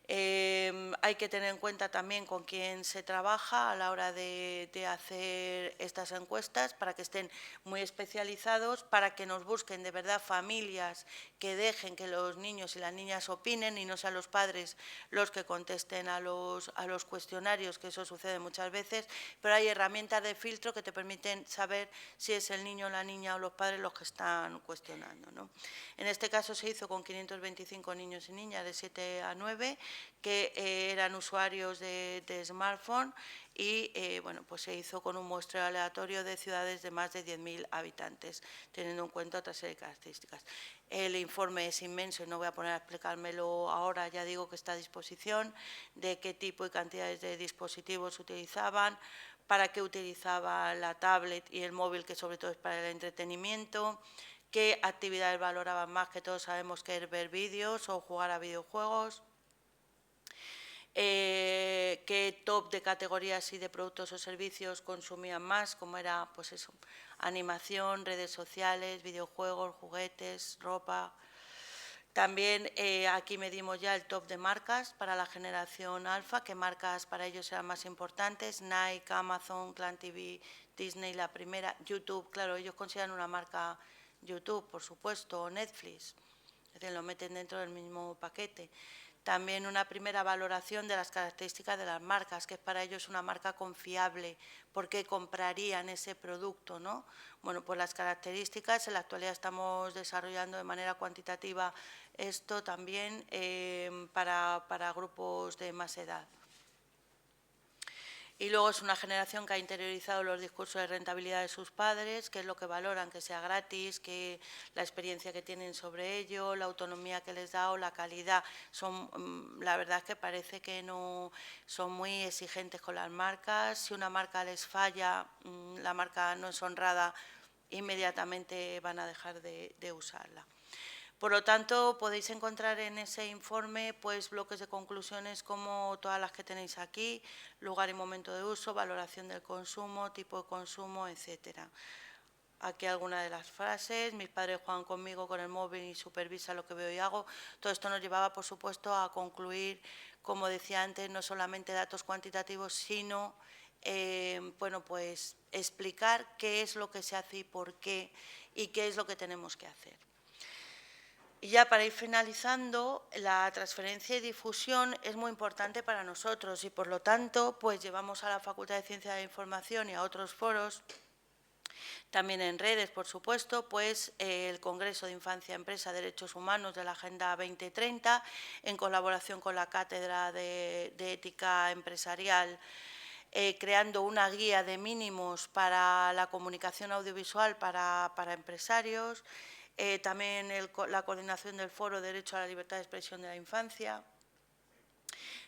S2: Hay que tener en cuenta también con quién se trabaja a la hora de hacer estas encuestas, para que estén muy especializados, para que nos busquen de verdad familias que dejen que los niños y las niñas opinen y no sean los padres los que contesten a los cuestionarios, que eso sucede muchas veces, pero hay herramientas de filtro que te permiten saber si es el niño, la niña o los padres los que están cuestionando, ¿no? En este caso se hizo con 525 niños y niñas de 7 a 9, que eran usuarios de smartphone y bueno, pues se hizo con un muestreo aleatorio de ciudades de más de 10.000 habitantes, teniendo en cuenta otra serie de características. El informe es inmenso y no voy a poner a explicármelo ahora, ya digo que está a disposición, de qué tipo y cantidades de dispositivos utilizaban, para qué utilizaban la tablet y el móvil, que sobre todo es para el entretenimiento, qué actividades valoraban más, que todos sabemos que es ver vídeos o jugar a videojuegos, qué top de categorías y de productos o servicios consumían más, como era pues eso, animación, redes sociales, videojuegos, juguetes, ropa. También aquí medimos ya el top de marcas para la generación alfa, qué marcas para ellos eran más importantes: Nike, Amazon, Clan TV, Disney, la primera, YouTube, claro, ellos consideran una marca YouTube, por supuesto, o Netflix, es decir, lo meten dentro del mismo paquete. También una primera valoración de las características de las marcas, que es para ellos una marca confiable, por qué comprarían ese producto, ¿no? Bueno, pues las características, en la actualidad estamos desarrollando de manera cuantitativa esto también para grupos de más edad. Y luego es una generación que ha interiorizado los discursos de rentabilidad de sus padres, que es lo que valoran, que sea gratis, que la experiencia que tienen sobre ello, la autonomía que les da o la calidad. La verdad es que parece que no son muy exigentes con las marcas. Si una marca les falla, la marca no es honrada, inmediatamente van a dejar de usarla. Por lo tanto, podéis encontrar en ese informe pues bloques de conclusiones como todas las que tenéis aquí: lugar y momento de uso, valoración del consumo, tipo de consumo, etcétera. Aquí algunas de las frases: mis padres juegan conmigo con el móvil y supervisan lo que veo y hago. Todo esto nos llevaba, por supuesto, a concluir, como decía antes, no solamente datos cuantitativos, sino bueno, pues explicar qué es lo que se hace y por qué, y qué es lo que tenemos que hacer. Y ya para ir finalizando, la transferencia y difusión es muy importante para nosotros y, por lo tanto, pues llevamos a la Facultad de Ciencia de la Información y a otros foros, también en redes, por supuesto, pues el Congreso de Infancia, Empresa, Derechos Humanos de la Agenda 2030, en colaboración con la Cátedra de Ética Empresarial, creando una guía de mínimos para la comunicación audiovisual para empresarios. También la coordinación del Foro Derecho a la Libertad de Expresión de la Infancia.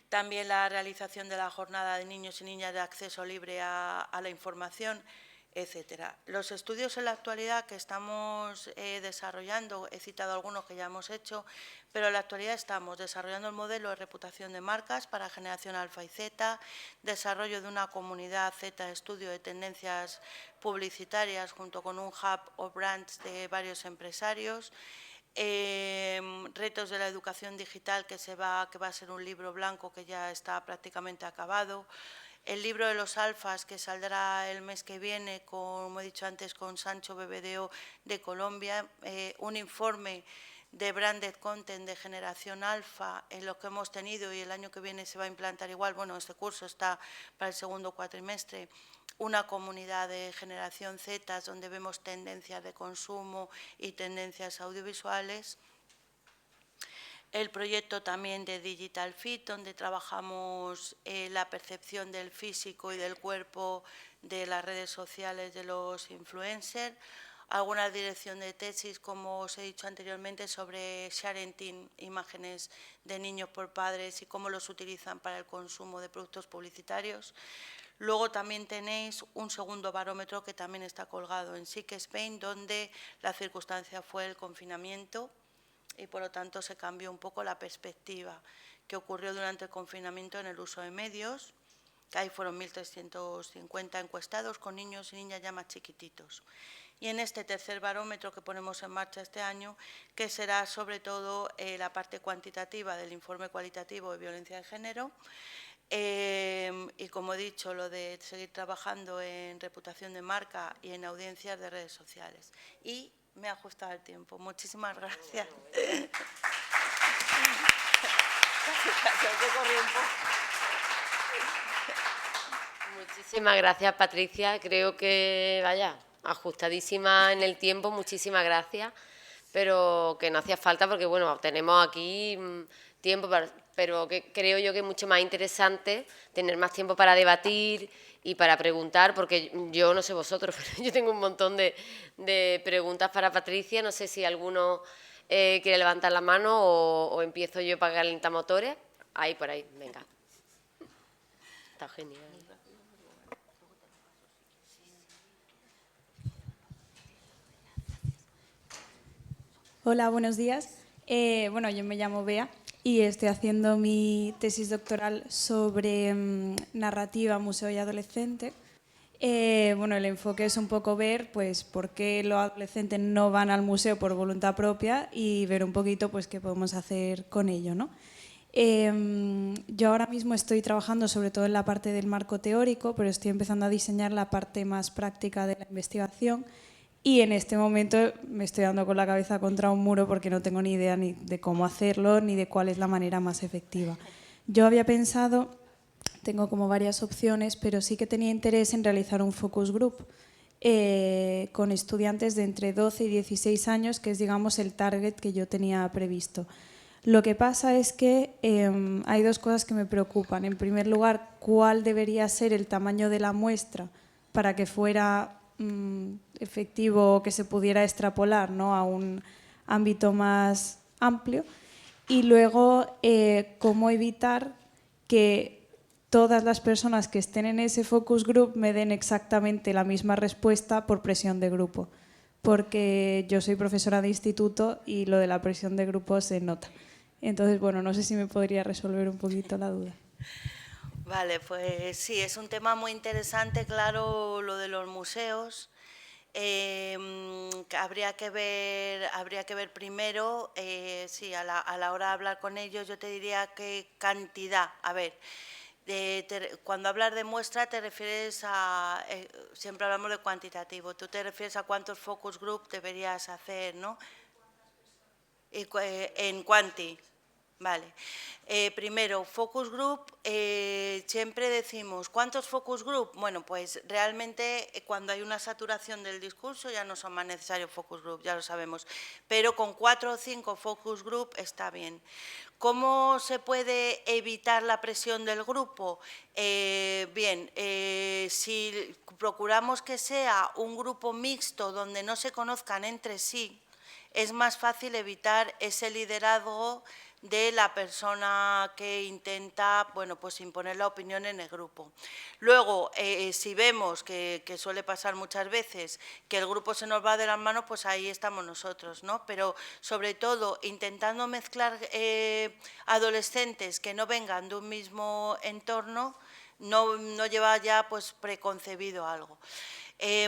S2: También la realización de la Jornada de Niños y Niñas de Acceso Libre a la Información, etcétera. Los estudios en la actualidad que estamos desarrollando, he citado algunos que ya hemos hecho, pero en la actualidad estamos desarrollando el modelo de reputación de marcas para generación alfa y Z, desarrollo de una comunidad Z de estudio de tendencias publicitarias junto con un hub o brands de varios empresarios, retos de la educación digital, que va a ser un libro blanco que ya está prácticamente acabado, el libro de los alfas, que saldrá el mes que viene, como he dicho antes, con Sancho BBDO de Colombia, un informe de branded content de generación alfa, en lo que hemos tenido, y el año que viene se va a implantar igual. Bueno, este curso está para el segundo cuatrimestre, una comunidad de generación Z, donde vemos tendencias de consumo y tendencias audiovisuales. El proyecto también de Digital Fit, donde trabajamos la percepción del físico y del cuerpo de las redes sociales de los influencers. Alguna dirección de tesis, como os he dicho anteriormente, sobre sharing imágenes de niños por padres y cómo los utilizan para el consumo de productos publicitarios. Luego también tenéis un segundo barómetro que también está colgado en SIC Spain, donde la circunstancia fue el confinamiento y, por lo tanto, se cambió un poco la perspectiva, que ocurrió durante el confinamiento en el uso de medios, que ahí fueron 1.350 encuestados con niños y niñas ya más chiquititos. Y en este tercer barómetro que ponemos en marcha este año, que será sobre todo la parte cuantitativa del informe cualitativo de violencia de género, y como he dicho, lo de seguir trabajando en reputación de marca y en audiencias de redes sociales. Y me ha ajustado el tiempo. Muchísimas gracias.
S3: Muchísimas gracias, Patricia. Creo que, vaya, ajustadísima en el tiempo, muchísimas gracias, pero que no hacía falta porque, bueno, tenemos aquí tiempo, pero que creo yo que es mucho más interesante tener más tiempo para debatir y para preguntar, porque yo no sé vosotros, pero yo tengo un montón de preguntas para Patricia. No sé si alguno quiere levantar la mano o empiezo yo para calentar motores. Ahí, por ahí, venga. Está genial.
S4: Hola, buenos días. Bueno, yo me llamo Bea y estoy haciendo mi tesis doctoral sobre narrativa, museo y adolescente. Bueno, el enfoque es un poco ver pues, por qué los adolescentes no van al museo por voluntad propia y ver un poquito pues, qué podemos hacer con ello, ¿no? Yo ahora mismo estoy trabajando sobre todo en la parte del marco teórico, pero estoy empezando a diseñar la parte más práctica de la investigación. Y en este momento me estoy dando con la cabeza contra un muro porque no tengo ni idea ni de cómo hacerlo ni de cuál es la manera más efectiva. Yo había pensado, tengo como varias opciones, pero sí que tenía interés en realizar un focus group con estudiantes de entre 12 y 16 años, que es, digamos, el target que yo tenía previsto. Lo que pasa es que hay dos cosas que me preocupan. En primer lugar, ¿cuál debería ser el tamaño de la muestra para que fuera efectivo, que se pudiera extrapolar, ¿no?, a un ámbito más amplio? Y luego, cómo evitar que todas las personas que estén en ese focus group me den exactamente la misma respuesta por presión de grupo, porque yo soy profesora de instituto y lo de la presión de grupo se nota. Entonces, bueno, no sé si me podría resolver un poquito la duda.
S2: Vale, pues sí, es un tema muy interesante, claro, lo de los museos. Habría que ver primero, sí, a la hora de hablar con ellos, yo te diría qué cantidad. A ver, cuando hablas de muestra te refieres a, siempre hablamos de cuantitativo, tú te refieres a cuántos focus group deberías hacer, ¿no? En cuanti. Vale. Primero, focus group, siempre decimos, ¿cuántos focus group? Bueno, pues realmente cuando hay una saturación del discurso ya no son más necesarios focus group, ya lo sabemos, pero con 4 o 5 focus group está bien. ¿Cómo se puede evitar la presión del grupo? Bien, si procuramos que sea un grupo mixto donde no se conozcan entre sí, es más fácil evitar ese liderazgo de la persona que intenta, bueno, pues imponer la opinión en el grupo. Luego, si vemos que suele pasar muchas veces que el grupo se nos va de las manos, pues ahí estamos nosotros, ¿no? Pero sobre todo intentando mezclar adolescentes que no vengan de un mismo entorno, no lleva ya pues preconcebido algo.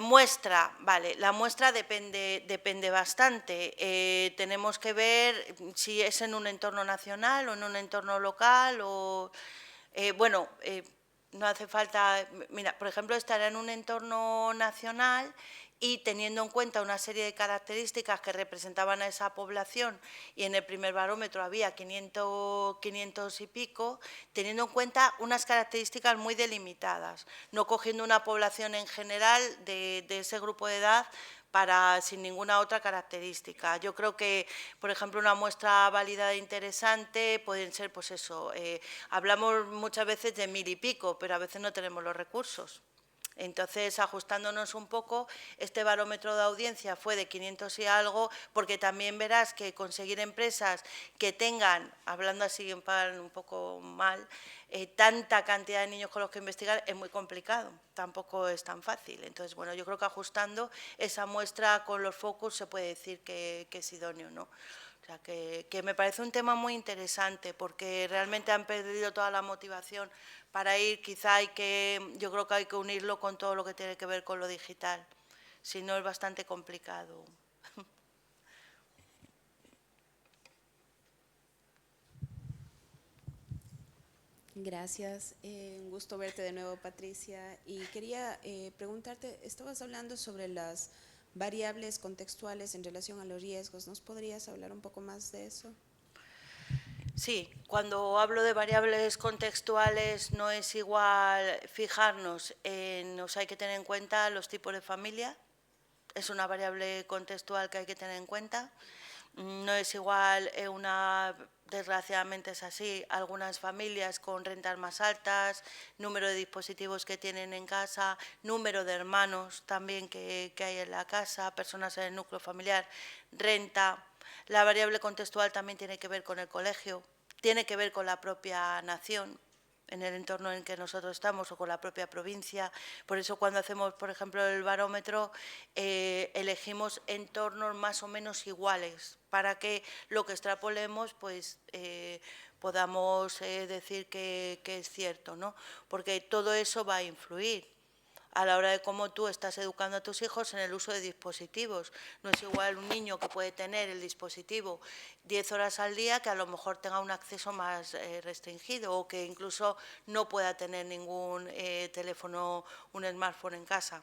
S2: Muestra, vale, la muestra depende bastante. Tenemos que ver si es en un entorno nacional o en un entorno local o, bueno, no hace falta, mira, por ejemplo, estar en un entorno nacional y teniendo en cuenta una serie de características que representaban a esa población, y en el primer barómetro había 500 y pico, teniendo en cuenta unas características muy delimitadas, no cogiendo una población en general de ese grupo de edad sin ninguna otra característica. Yo creo que, por ejemplo, una muestra válida e interesante pueden ser, pues eso, hablamos muchas veces de 1000 y pico, pero a veces no tenemos los recursos. Entonces, ajustándonos un poco, este barómetro de audiencia fue de 500 y algo, porque también verás que conseguir empresas que tengan, hablando así un poco mal, tanta cantidad de niños con los que investigar es muy complicado, tampoco es tan fácil. Entonces, bueno, yo creo que ajustando esa muestra con los focus se puede decir que es idóneo, ¿no? O sea, que me parece un tema muy interesante porque realmente han perdido toda la motivación para ir. Quizá yo creo que hay que unirlo con todo lo que tiene que ver con lo digital. Si no, es bastante complicado.
S5: Gracias, un gusto verte de nuevo, Patricia. Y quería preguntarte, estabas hablando sobre las variables contextuales en relación a los riesgos. ¿Nos podrías hablar un poco más de eso?
S2: Sí, cuando hablo de variables contextuales no es igual fijarnos en, o sea, hay que tener en cuenta los tipos de familia, es una variable contextual que hay que tener en cuenta. No es igual, desgraciadamente es así, algunas familias con rentas más altas, número de dispositivos que tienen en casa, número de hermanos también que hay en la casa, personas en el núcleo familiar, renta. La variable contextual también tiene que ver con el colegio, tiene que ver con la propia nación, en el entorno en que nosotros estamos o con la propia provincia. Por eso cuando hacemos, por ejemplo, el barómetro, elegimos entornos más o menos iguales para que lo que extrapolemos pues podamos decir que es cierto, ¿no? Porque todo eso va a influir a la hora de cómo tú estás educando a tus hijos en el uso de dispositivos. No es igual un niño que puede tener el dispositivo 10 horas al día que a lo mejor tenga un acceso más restringido o que incluso no pueda tener ningún teléfono, un smartphone en casa.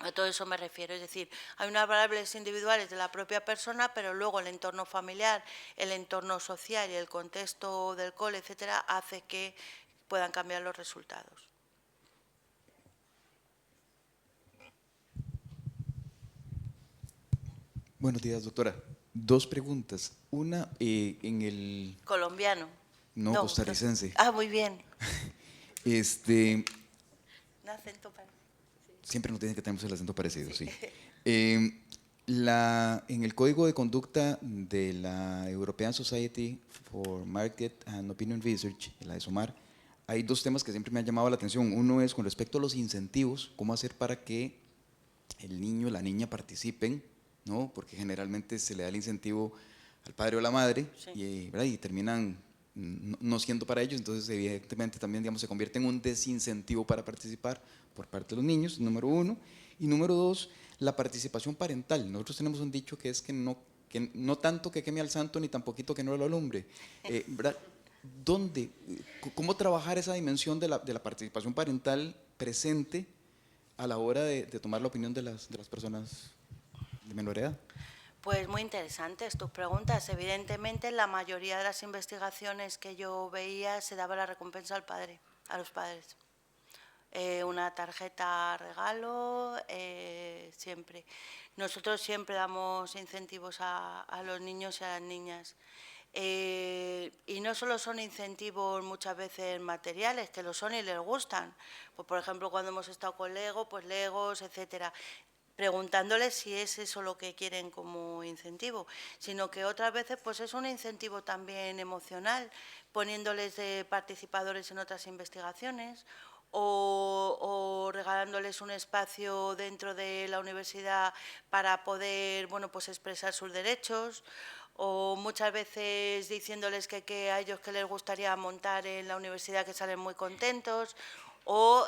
S2: A todo eso me refiero, es decir, hay unas variables individuales de la propia persona, pero luego el entorno familiar, el entorno social y el contexto del cole, etcétera, hace que puedan cambiar los resultados.
S6: Buenos días, doctora. Dos preguntas. Una, en el...
S2: Colombiano.
S6: No, costarricense.
S2: Muy bien. Un acento para...
S6: Siempre nos tienen que tener el acento parecido, sí. En el Código de Conducta de la European Society for Market and Opinion Research, la de SOMAR, hay dos temas que siempre me han llamado la atención. Uno es con respecto a los incentivos, cómo hacer para que el niño o la niña participen, ¿no? Porque generalmente se le da el incentivo al padre o la madre, sí, y terminan no siendo para ellos, entonces evidentemente también, digamos, se convierte en un desincentivo para participar por parte de los niños, número uno. Y número dos, la participación parental. Nosotros tenemos un dicho que es que no tanto que queme al santo ni tan poquito que no lo alumbre. ¿Verdad? ¿Cómo trabajar esa dimensión de la participación parental presente a la hora de tomar la opinión de las personas de menor edad?
S2: Pues muy interesantes tus preguntas. Evidentemente, en la mayoría de las investigaciones que yo veía se daba la recompensa al padre, a los padres. Una tarjeta regalo, siempre. Nosotros siempre damos incentivos a los niños y a las niñas. Y no solo son incentivos muchas veces materiales, que lo son y les gustan. Pues, por ejemplo, cuando hemos estado con Lego, pues Legos, etcétera, preguntándoles si es eso lo que quieren como incentivo, sino que otras veces pues es un incentivo también emocional, poniéndoles de participadores en otras investigaciones o regalándoles un espacio dentro de la universidad para poder, bueno, pues expresar sus derechos, o muchas veces diciéndoles que a ellos que les gustaría montar en la universidad, que salen muy contentos, o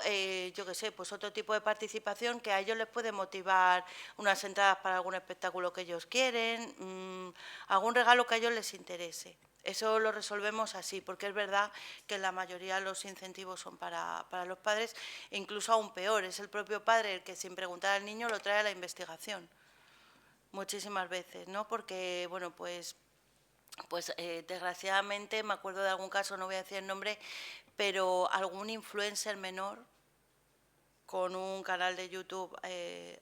S2: yo qué sé, pues otro tipo de participación que a ellos les puede motivar, unas entradas para algún espectáculo que ellos quieren, algún regalo que a ellos les interese. Eso lo resolvemos así, porque es verdad que en la mayoría los incentivos son para los padres, e incluso aún peor, es el propio padre el que sin preguntar al niño lo trae a la investigación, muchísimas veces, ¿no? Porque, bueno, pues desgraciadamente me acuerdo de algún caso, no voy a decir el nombre, pero algún influencer menor con un canal de YouTube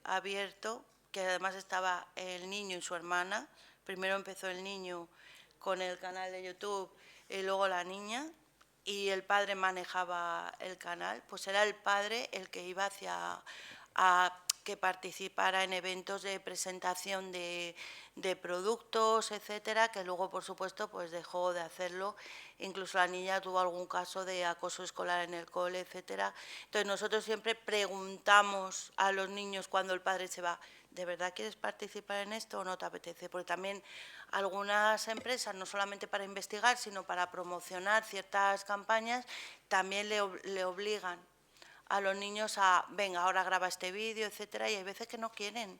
S2: abierto, que además estaba el niño y su hermana. Primero empezó el niño con el canal de YouTube y luego la niña, y el padre manejaba el canal. Pues era el padre el que iba que participara en eventos de presentación de productos, etcétera, que luego, por supuesto, pues dejó de hacerlo. Incluso la niña tuvo algún caso de acoso escolar en el cole, etcétera. Entonces, nosotros siempre preguntamos a los niños cuando el padre se va, ¿de verdad quieres participar en esto o no te apetece? Porque también algunas empresas, no solamente para investigar, sino para promocionar ciertas campañas, también le obligan a los niños a, venga, ahora graba este vídeo, etcétera, y hay veces que no quieren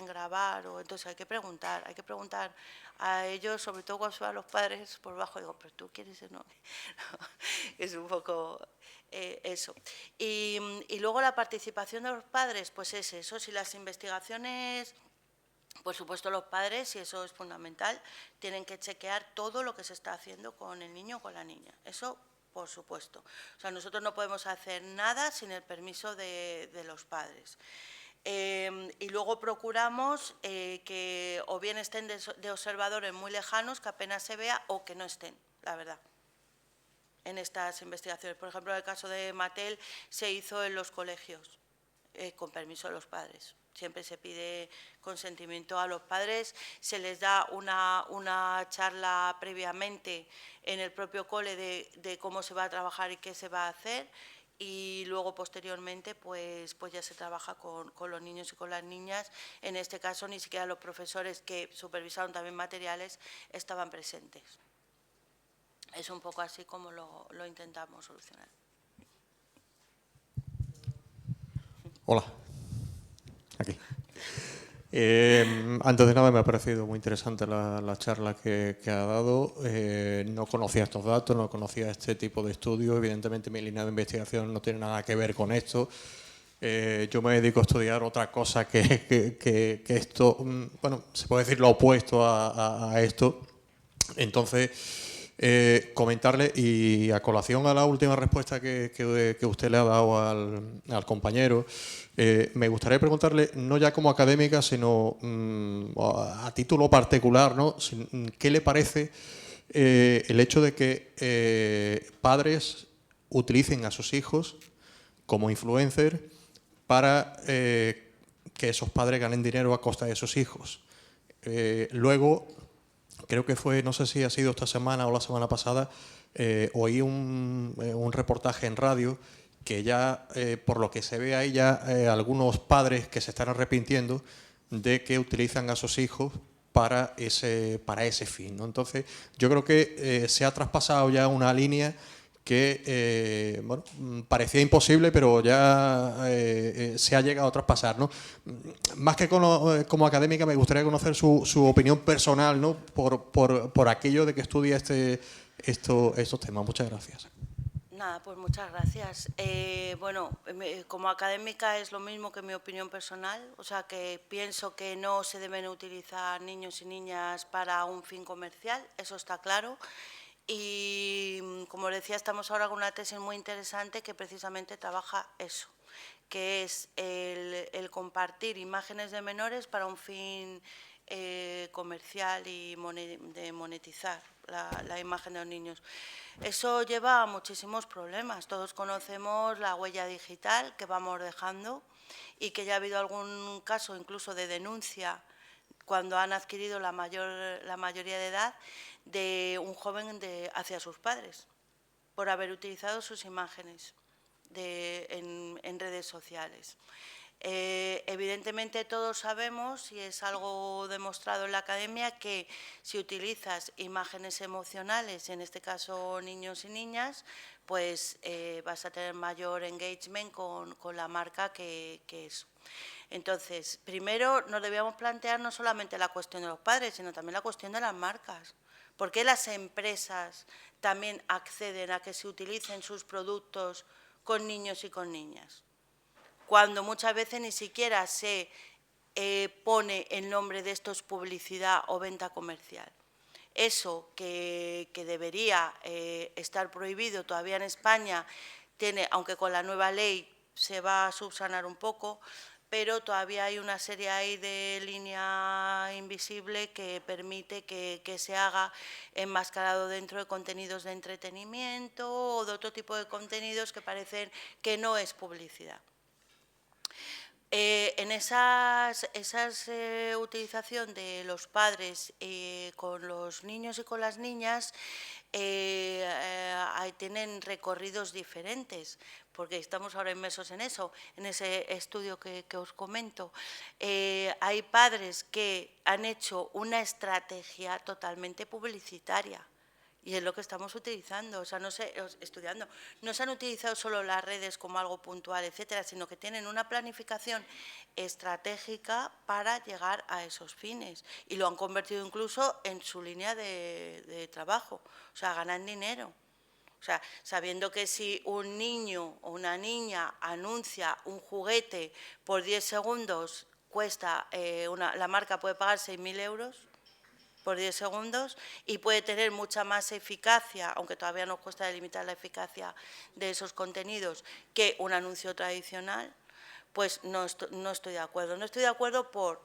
S2: grabar, o entonces hay que preguntar a ellos, sobre todo cuando se van los padres por bajo, digo, pero tú quieres o no. Es un poco eso. Y luego la participación de los padres, pues es eso, si las investigaciones, por supuesto los padres, y eso es fundamental, tienen que chequear todo lo que se está haciendo con el niño o con la niña, eso por supuesto. O sea, nosotros no podemos hacer nada sin el permiso de los padres. Y luego procuramos que o bien estén de observadores muy lejanos, que apenas se vea, o que no estén, la verdad, en estas investigaciones. Por ejemplo, en el caso de Mattel se hizo en los colegios, con permiso de los padres. Siempre se pide consentimiento a los padres, se les da una charla previamente en el propio cole de cómo se va a trabajar y qué se va a hacer, y luego posteriormente pues ya se trabaja con los niños y con las niñas. En este caso ni siquiera los profesores que supervisaron también materiales estaban presentes. Es un poco así como lo intentamos solucionar.
S7: Hola. Aquí. Antes de nada me ha parecido muy interesante la charla que ha dado. No conocía estos datos, no conocía este tipo de estudios. Evidentemente mi línea de investigación no tiene nada que ver con esto. Yo me dedico a estudiar otra cosa que esto, bueno, se puede decir lo opuesto a esto. Entonces, comentarle, y a colación a la última respuesta que usted le ha dado al compañero, me gustaría preguntarle, no ya como académica, sino a título particular, ¿no? ¿Qué le parece el hecho de que padres utilicen a sus hijos como influencers para que esos padres ganen dinero a costa de sus hijos? Luego, creo que fue, no sé si ha sido esta semana o la semana pasada, oí un reportaje en radio que ya, por lo que se ve ahí, ya algunos padres que se están arrepintiendo de que utilizan a sus hijos para ese fin, ¿no? Entonces, yo creo que se ha traspasado ya una línea que bueno, parecía imposible, pero ya se ha llegado a traspasar, ¿no? Más que como académica, me gustaría conocer su opinión personal, ¿no? por aquello de que estudia estos temas. Muchas gracias.
S2: Nada, pues muchas gracias. Bueno, como académica es lo mismo que mi opinión personal, o sea que pienso que no se deben utilizar niños y niñas para un fin comercial, eso está claro. Y como decía, estamos ahora con una tesis muy interesante que precisamente trabaja eso, que es el compartir imágenes de menores para un fin comercial y de monetizar la imagen de los niños. Eso lleva a muchísimos problemas. Todos conocemos la huella digital que vamos dejando y que ya ha habido algún caso incluso de denuncia cuando han adquirido la mayoría de edad de un joven hacia sus padres por haber utilizado sus imágenes en redes sociales. Evidentemente todos sabemos, y es algo demostrado en la academia, que si utilizas imágenes emocionales, en este caso niños y niñas, pues vas a tener mayor engagement con la marca que es. Entonces, primero nos debíamos plantear no solamente la cuestión de los padres, sino también la cuestión de las marcas. ¿Por qué las empresas también acceden a que se utilicen sus productos con niños y con niñas? Cuando muchas veces ni siquiera se pone el nombre de esto es publicidad o venta comercial. Eso que debería estar prohibido todavía en España, aunque con la nueva ley se va a subsanar un poco, pero todavía hay una serie ahí de línea invisible que permite que se haga enmascarado dentro de contenidos de entretenimiento o de otro tipo de contenidos que parecen que no es publicidad. En esas utilización de los padres con los niños y con las niñas, tienen recorridos diferentes, porque estamos ahora inmersos en eso, en ese estudio que os comento. Hay padres que han hecho una estrategia totalmente publicitaria. Y es lo que estamos utilizando, o sea, estudiando. No se han utilizado solo las redes como algo puntual, etcétera, sino que tienen una planificación estratégica para llegar a esos fines. Y lo han convertido incluso en su línea de trabajo, o sea, ganan dinero. O sea, sabiendo que si un niño o una niña anuncia un juguete por 10 segundos, cuesta, la marca puede pagar 6.000 euros, por 10 segundos y puede tener mucha más eficacia, aunque todavía nos cuesta delimitar la eficacia de esos contenidos, que un anuncio tradicional, pues no estoy de acuerdo. No estoy de acuerdo por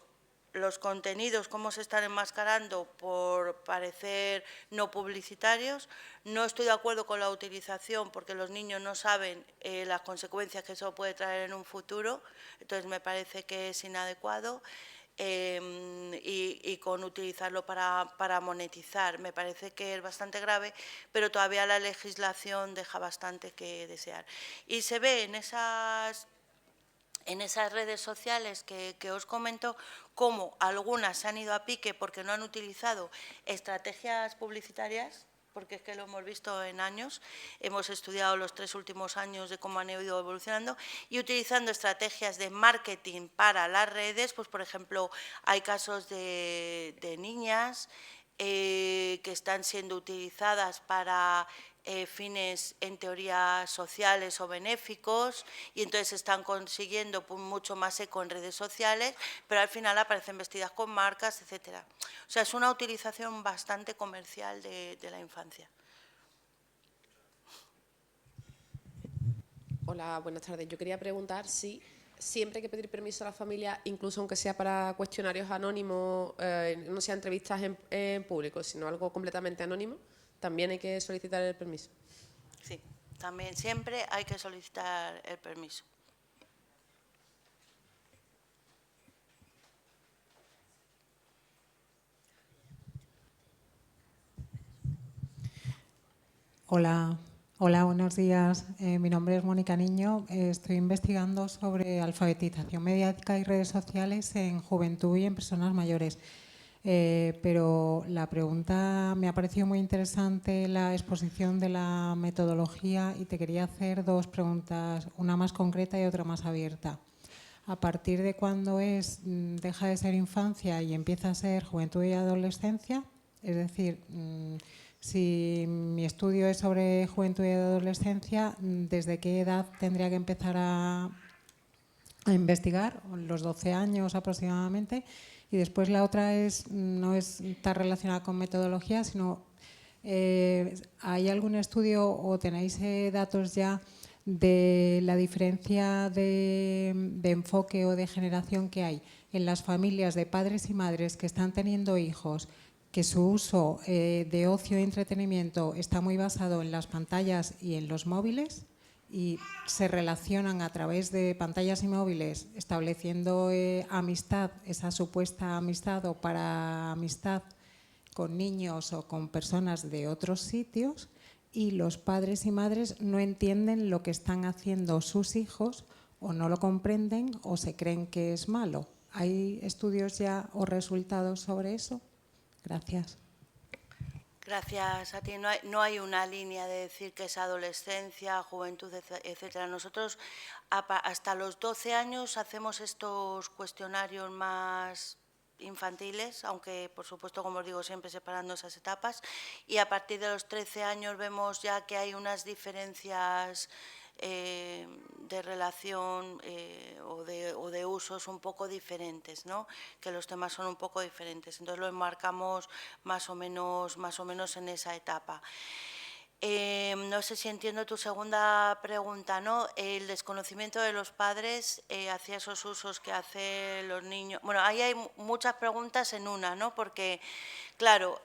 S2: los contenidos, cómo se están enmascarando por parecer no publicitarios. No estoy de acuerdo con la utilización porque los niños no saben las consecuencias que eso puede traer en un futuro, entonces me parece que es inadecuado. Y con utilizarlo para monetizar. Me parece que es bastante grave, pero todavía la legislación deja bastante que desear. Y se ve en esas redes sociales que os comento, cómo algunas se han ido a pique porque no han utilizado estrategias publicitarias, porque es que lo hemos visto en años, hemos estudiado los 3 últimos años de cómo han ido evolucionando, y utilizando estrategias de marketing para las redes, pues por ejemplo, hay casos de niñas que están siendo utilizadas para fines en teoría sociales o benéficos, y entonces están consiguiendo mucho más eco en redes sociales, pero al final aparecen vestidas con marcas, etcétera. O sea, es una utilización bastante comercial de la infancia.
S8: Hola, buenas tardes. Yo quería preguntar si siempre hay que pedir permiso a la familia, incluso aunque sea para cuestionarios anónimos, no sean entrevistas en público, sino algo completamente anónimo, también hay que solicitar el permiso.
S2: Sí, también siempre hay que solicitar el permiso.
S9: Hola, buenos días. Mi nombre es Mónica Niño. Estoy investigando sobre alfabetización mediática y redes sociales en juventud y en personas mayores. Pero la pregunta, me ha parecido muy interesante la exposición de la metodología y te quería hacer 2 preguntas, una más concreta y otra más abierta. ¿A partir de cuándo deja de ser infancia y empieza a ser juventud y adolescencia? Es decir, si mi estudio es sobre juventud y adolescencia, ¿desde qué edad tendría que empezar a investigar? Los 12 años aproximadamente. Y después la otra no está relacionada con metodología, sino ¿hay algún estudio o tenéis datos ya de la diferencia de enfoque o de generación que hay en las familias de padres y madres que están teniendo hijos, que su uso de ocio y entretenimiento está muy basado en las pantallas y en los móviles y se relacionan a través de pantallas y móviles estableciendo amistad, esa supuesta amistad o para amistad con niños o con personas de otros sitios, y los padres y madres no entienden lo que están haciendo sus hijos o no lo comprenden o se creen que es malo. ¿Hay estudios ya o resultados sobre eso? Gracias.
S2: Gracias a ti. No hay una línea de decir que es adolescencia, juventud, etcétera. Nosotros hasta los 12 años hacemos estos cuestionarios más infantiles, aunque por supuesto, como os digo, siempre separando esas etapas, y a partir de los 13 años vemos ya que hay unas diferencias de relación o de usos un poco diferentes, ¿no? Que los temas son un poco diferentes, entonces lo enmarcamos más o menos en esa etapa. No sé si entiendo tu segunda pregunta, ¿no? El desconocimiento de los padres hacia esos usos que hacen los niños. Bueno, ahí hay muchas preguntas en una, ¿no? Porque, claro,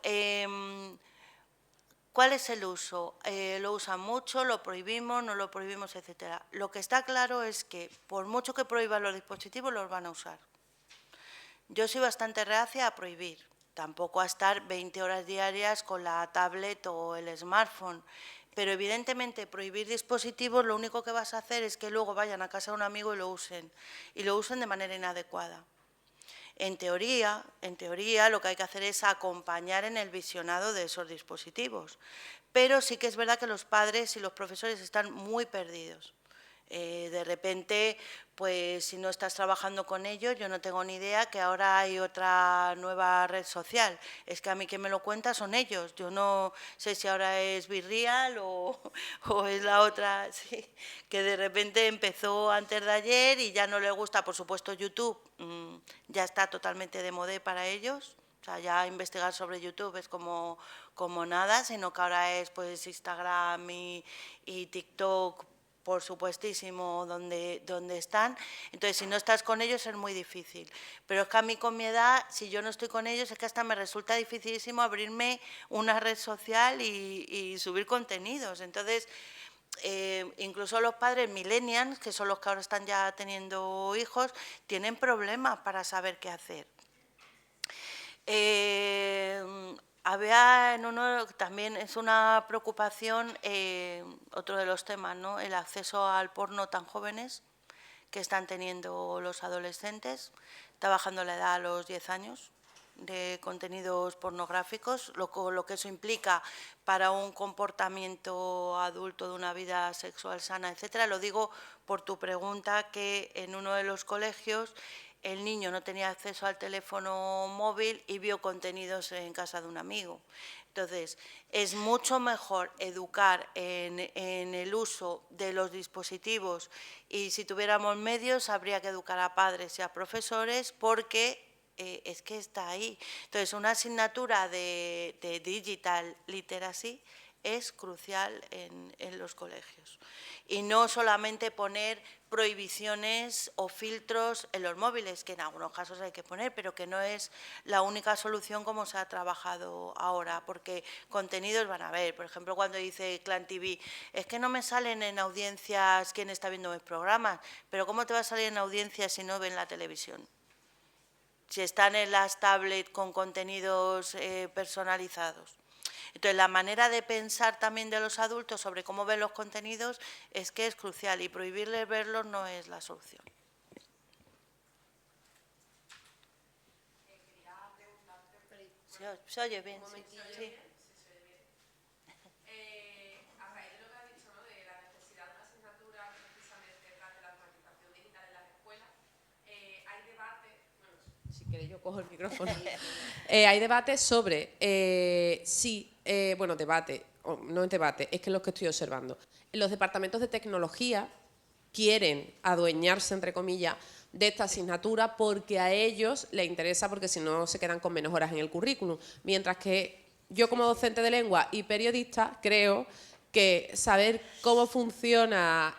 S2: ¿Cuál es el uso? ¿Lo usan mucho, lo prohibimos, no lo prohibimos, etcétera? Lo que está claro es que por mucho que prohíban los dispositivos, los van a usar. Yo soy bastante reacia a prohibir, tampoco a estar 20 horas diarias con la tablet o el smartphone, pero evidentemente prohibir dispositivos lo único que vas a hacer es que luego vayan a casa de un amigo y lo usen de manera inadecuada. En teoría, lo que hay que hacer es acompañar en el visionado de esos dispositivos, pero sí que es verdad que los padres y los profesores están muy perdidos. De repente, pues si no estás trabajando con ellos, yo no tengo ni idea que ahora hay otra nueva red social. Es que a mí quien me lo cuenta son ellos. Yo no sé si ahora es Virreal o es la otra, sí, que de repente empezó antes de ayer y ya no le gusta, por supuesto, YouTube. Ya está totalmente de moda para ellos. O sea, ya investigar sobre YouTube es como nada, sino que ahora es pues Instagram y TikTok, por supuestísimo, donde están. Entonces, si no estás con ellos es muy difícil. Pero es que a mí con mi edad, si yo no estoy con ellos, es que hasta me resulta dificilísimo abrirme una red social y subir contenidos. Entonces, incluso los padres millennials, que son los que ahora están ya teniendo hijos, tienen problemas para saber qué hacer. Había en uno, también es una preocupación, otro de los temas, ¿no? El acceso al porno tan jóvenes que están teniendo los adolescentes. Está bajando la edad a los 10 años de contenidos pornográficos, lo que eso implica para un comportamiento adulto de una vida sexual sana, etcétera. Lo digo por tu pregunta, que en uno de los colegios el niño no tenía acceso al teléfono móvil y vio contenidos en casa de un amigo. Entonces, es mucho mejor educar en el uso de los dispositivos, y si tuviéramos medios habría que educar a padres y a profesores, porque es que está ahí. Entonces, una asignatura de digital literacy es crucial en los colegios. Y no solamente poner prohibiciones o filtros en los móviles, que en algunos casos hay que poner, pero que no es la única solución como se ha trabajado ahora, porque contenidos van a haber. Por ejemplo, cuando dice Clan TV, es que no me salen en audiencias quién está viendo mis programas, pero ¿cómo te va a salir en audiencias si no ven la televisión? Si están en las tablets con contenidos personalizados. Entonces, la manera de pensar también de los adultos sobre cómo ven los contenidos es que es crucial, y prohibirles verlos no es la solución. ¿Se oye bien? Sí. Sí.
S8: A raíz de lo que has dicho, ¿no?, de la necesidad de una asignatura precisamente de la automatización digital en las escuelas, hay debate, bueno, si queréis yo cojo el micrófono, hay debate sobre si, bueno, debate, no es debate, es que es lo que estoy observando. Los departamentos de tecnología quieren adueñarse, entre comillas, de esta asignatura porque a ellos les interesa, porque si no se quedan con menos horas en el currículum. Mientras que yo, como docente de lengua y periodista, creo que saber cómo funciona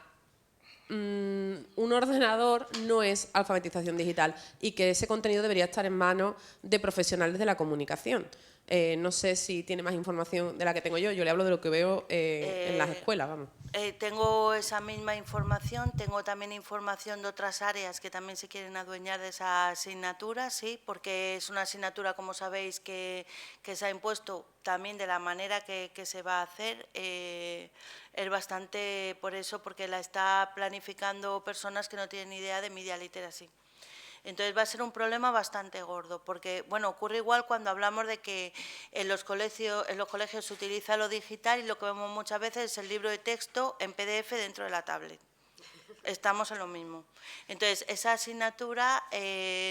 S8: un ordenador no es alfabetización digital, y que ese contenido debería estar en manos de profesionales de la comunicación. No sé si tiene más información de la que tengo yo le hablo de lo que veo en las escuelas, vamos.
S2: Tengo esa misma información, tengo también información de otras áreas que también se quieren adueñar de esa asignatura, sí, porque es una asignatura, como sabéis, que se ha impuesto también de la manera que se va a hacer. Es bastante por eso, porque la está planificando personas que no tienen ni idea de media literacy. Entonces va a ser un problema bastante gordo, porque bueno, ocurre igual cuando hablamos de que en los colegios se utiliza lo digital, y lo que vemos muchas veces es el libro de texto en PDF dentro de la tablet. Estamos en lo mismo. Entonces, esa asignatura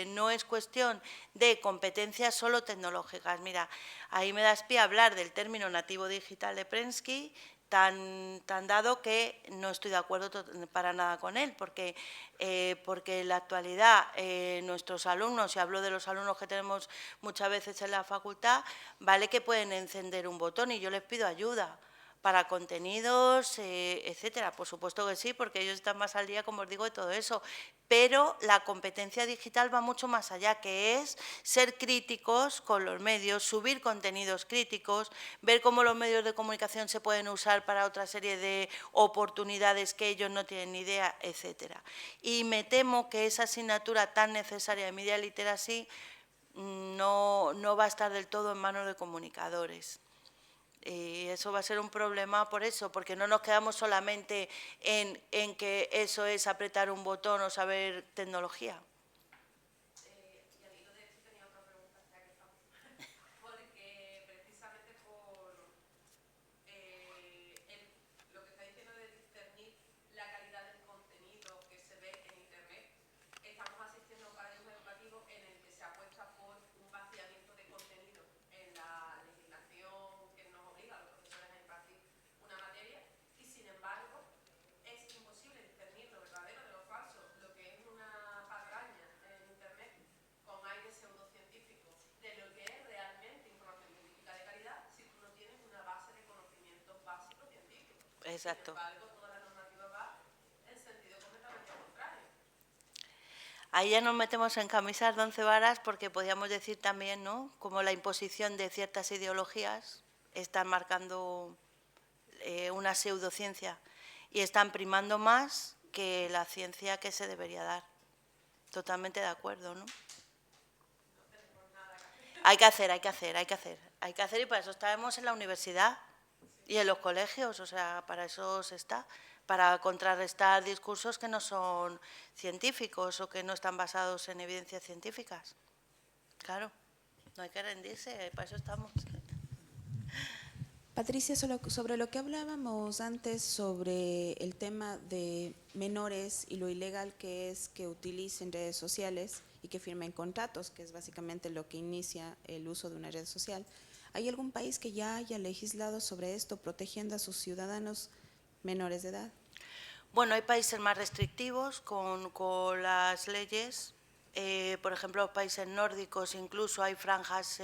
S2: no es cuestión de competencias solo tecnológicas. Mira, ahí me das pie a hablar del término nativo digital de Prensky, tan dado que no estoy de acuerdo para nada con él, porque en la actualidad nuestros alumnos, y hablo de los alumnos que tenemos muchas veces en la facultad, vale que pueden encender un botón y yo les pido ayuda, para contenidos, etcétera. Por supuesto que sí, porque ellos están más al día, como os digo, de todo eso. Pero la competencia digital va mucho más allá, que es ser críticos con los medios, subir contenidos críticos, ver cómo los medios de comunicación se pueden usar para otra serie de oportunidades que ellos no tienen ni idea, etcétera. Y me temo que esa asignatura tan necesaria de Media Literacy no va a estar del todo en manos de comunicadores. Y eso va a ser un problema por eso, porque no nos quedamos solamente en que eso es apretar un botón o saber tecnología.
S8: Y al hilo de esto tenía otra pregunta, ya que estamos. Porque precisamente por lo que está diciendo de discernir la calidad del contenido que se ve en Internet, estamos asistiendo a un paradigma educativo en el que se apuesta por un vaciamiento de contenido en la legislación que nos obliga a los profesores a impartir una materia, y sin embargo es imposible discernir lo verdadero de lo falso, lo que es una patraña en Internet con aire pseudocientífico, de lo que es realmente información científica de calidad, si tú no tienes una base de conocimientos básicos científicos.
S2: Exacto.
S8: Sin embargo, toda la normativa va en sentido completamente contrario.
S2: Ahí ya nos metemos en camisas de 11 varas, porque podríamos decir también, ¿no?, como la imposición de ciertas ideologías están marcando una pseudociencia y están primando más que la ciencia que se debería dar. Totalmente de acuerdo, ¿no? Hay que hacer y para eso estamos en la universidad y en los colegios, o sea, para eso se está, para contrarrestar discursos que no son científicos o que no están basados en evidencias científicas. Claro, no hay que rendirse, para eso estamos.
S5: Patricia, sobre lo que hablábamos antes sobre el tema de menores y lo ilegal que es que utilicen redes sociales y que firmen contratos, que es básicamente lo que inicia el uso de una red social, ¿hay algún país que ya haya legislado sobre esto, protegiendo a sus ciudadanos menores de edad?
S2: Bueno, hay países más restrictivos con las leyes. Por ejemplo, los países nórdicos incluso hay franjas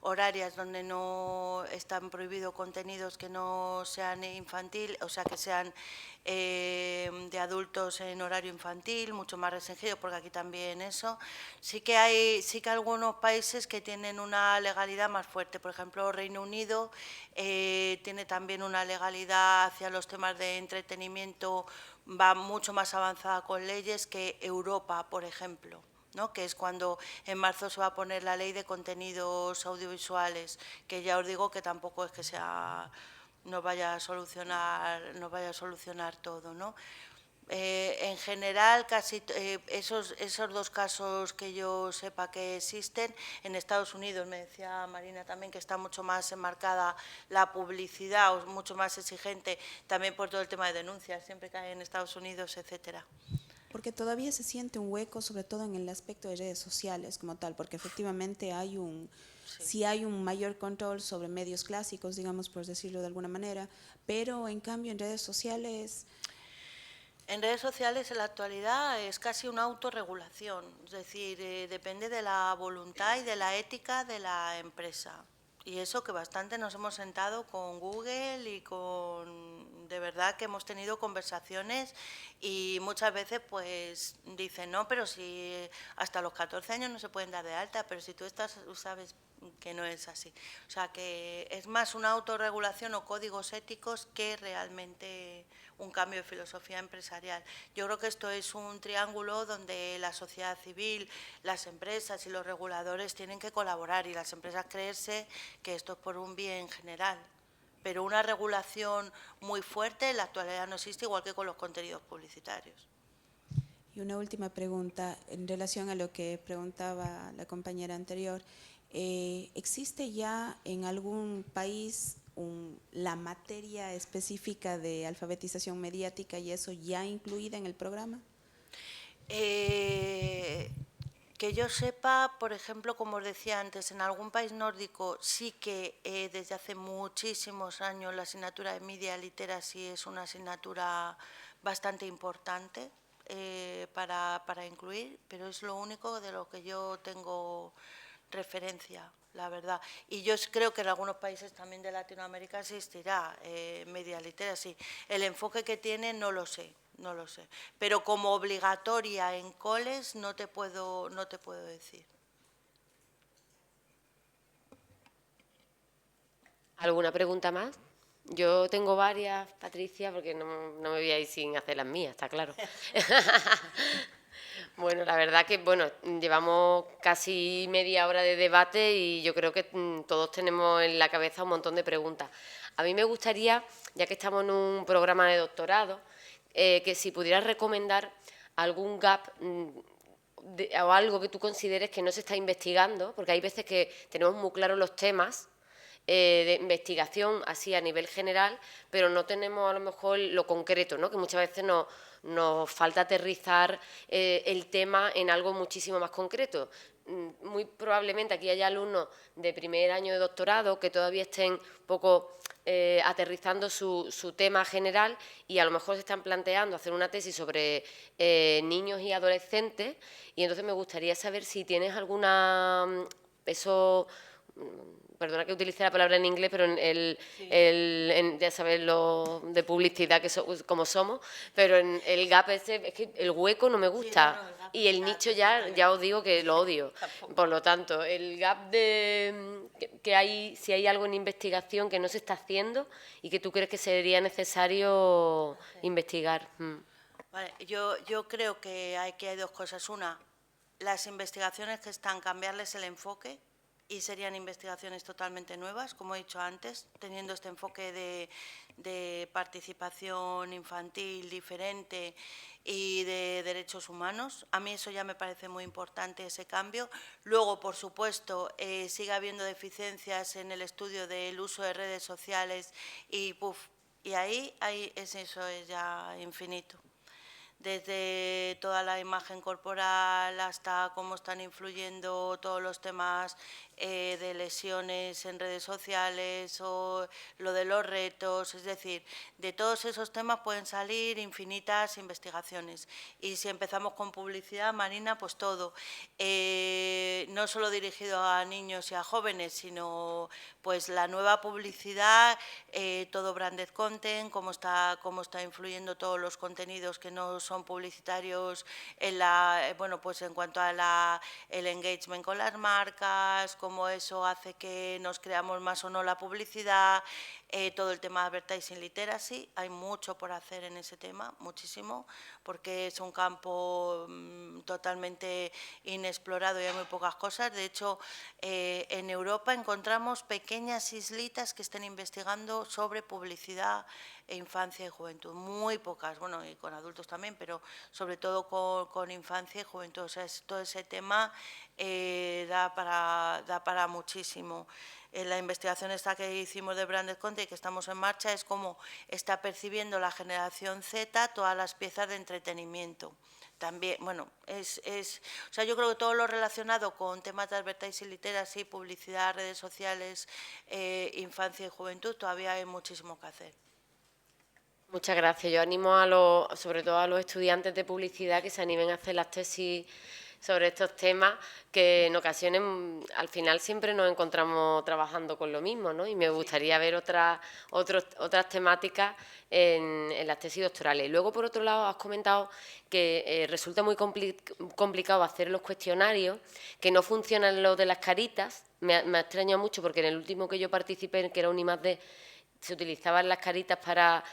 S2: horarias donde no están prohibidos contenidos que no sean infantil, o sea, que sean de adultos en horario infantil, mucho más restringido, porque aquí también eso. Sí que hay algunos países que tienen una legalidad más fuerte. Por ejemplo, Reino Unido tiene también una legalidad hacia los temas de entretenimiento, va mucho más avanzada con leyes que Europa, por ejemplo, ¿no?, que es cuando en marzo se va a poner la ley de contenidos audiovisuales, que ya os digo que tampoco es que nos vaya a solucionar todo, ¿no? En general, casi esos dos casos que yo sepa que existen, en Estados Unidos, me decía Marina también, que está mucho más enmarcada la publicidad, o mucho más exigente, también por todo el tema de denuncias, siempre cae en Estados Unidos, etcétera.
S5: Porque todavía se siente un hueco, sobre todo en el aspecto de redes sociales como tal, porque efectivamente sí hay un mayor control sobre medios clásicos, digamos, por decirlo de alguna manera, pero en cambio en redes sociales...
S2: En redes sociales en la actualidad es casi una autorregulación, es decir, depende de la voluntad y de la ética de la empresa. Y eso que bastante nos hemos sentado con Google y de verdad que hemos tenido conversaciones y muchas veces pues dicen, no, pero si hasta los 14 años no se pueden dar de alta, pero si tú sabes que no es así. O sea, que es más una autorregulación o códigos éticos que realmente un cambio de filosofía empresarial. Yo creo que esto es un triángulo donde la sociedad civil, las empresas y los reguladores tienen que colaborar y las empresas creerse que esto es por un bien general. Pero una regulación muy fuerte en la actualidad no existe, igual que con los contenidos publicitarios.
S5: Y una última pregunta en relación a lo que preguntaba la compañera anterior. ¿Existe ya en algún país la materia específica de alfabetización mediática y eso ya incluida en el programa?
S2: Que yo sepa, por ejemplo, como os decía antes, en algún país nórdico sí que desde hace muchísimos años la asignatura de Media Literacy es una asignatura bastante importante para incluir, pero es lo único de lo que yo tengo referencia. la verdad. Y yo creo que en algunos países también de Latinoamérica existirá media literacy. El enfoque que tiene no lo sé, no lo sé. Pero como obligatoria en coles no te puedo decir.
S3: ¿Alguna pregunta más? Yo tengo varias, Patricia, porque no me voy a ir sin hacer las mías, está claro. Bueno, la verdad que llevamos casi media hora de debate y yo creo que todos tenemos en la cabeza un montón de preguntas. A mí me gustaría, ya que estamos en un programa de doctorado, que si pudieras recomendar algún gap o algo que tú consideres que no se está investigando, porque hay veces que tenemos muy claros los temas de investigación así a nivel general, pero no tenemos a lo mejor lo concreto, ¿no? Que muchas veces nos falta aterrizar el tema en algo muchísimo más concreto. Muy probablemente aquí haya alumnos de primer año de doctorado que todavía estén un poco aterrizando su tema general y a lo mejor se están planteando hacer una tesis sobre niños y adolescentes, y entonces me gustaría saber si tienes alguna... Perdona que utilice la palabra en inglés, pero ya sabes lo de publicidad como somos, pero en el gap ese, es que el hueco no me gusta, y el nicho ya os digo que lo odio. Por lo tanto, el gap que hay, si hay algo en investigación que no se está haciendo y que tú crees que sería necesario investigar.
S2: Vale, yo creo que aquí hay dos cosas. Una, las investigaciones que están, cambiarles el enfoque, y serían investigaciones totalmente nuevas, como he dicho antes, teniendo este enfoque de participación infantil diferente y de derechos humanos. A mí eso ya me parece muy importante, ese cambio. Luego, por supuesto, sigue habiendo deficiencias en el estudio del uso de redes sociales y ahí eso es ya infinito. Desde toda la imagen corporal hasta cómo están influyendo todos los temas de lesiones en redes sociales o lo de los retos, es decir, de todos esos temas pueden salir infinitas investigaciones. Y si empezamos con publicidad, Marina, pues todo, no solo dirigido a niños y a jóvenes, sino pues la nueva publicidad, todo branded content, cómo está influyendo todos los contenidos que no son publicitarios en en cuanto a el engagement con las marcas, cómo eso hace que nos creamos más o no la publicidad, todo el tema de advertising literacy. Hay mucho por hacer en ese tema, muchísimo, porque es un campo totalmente inexplorado y hay muy pocas cosas. De hecho, en Europa encontramos pequeñas islitas que estén investigando sobre publicidad e infancia y juventud, muy pocas, bueno, y con adultos también, pero sobre todo con infancia y juventud. O sea, todo ese tema da para muchísimo. La investigación esta que hicimos de Branded Content y que estamos en marcha es cómo está percibiendo la generación Z todas las piezas de entretenimiento. También, bueno, o sea, yo creo que todo lo relacionado con temas de advertising literacy, publicidad, redes sociales, infancia y juventud, todavía hay muchísimo que hacer.
S3: Muchas gracias. Yo animo sobre todo a los estudiantes de publicidad que se animen a hacer las tesis sobre estos temas, que en ocasiones al final siempre nos encontramos trabajando con lo mismo, ¿no? Y me gustaría ver otras temáticas en las tesis doctorales. Y luego, por otro lado, has comentado que resulta muy complicado hacer los cuestionarios, que no funcionan los de las caritas. Me ha extrañado mucho porque en el último que yo participé, que era un I+D, se utilizaban las caritas para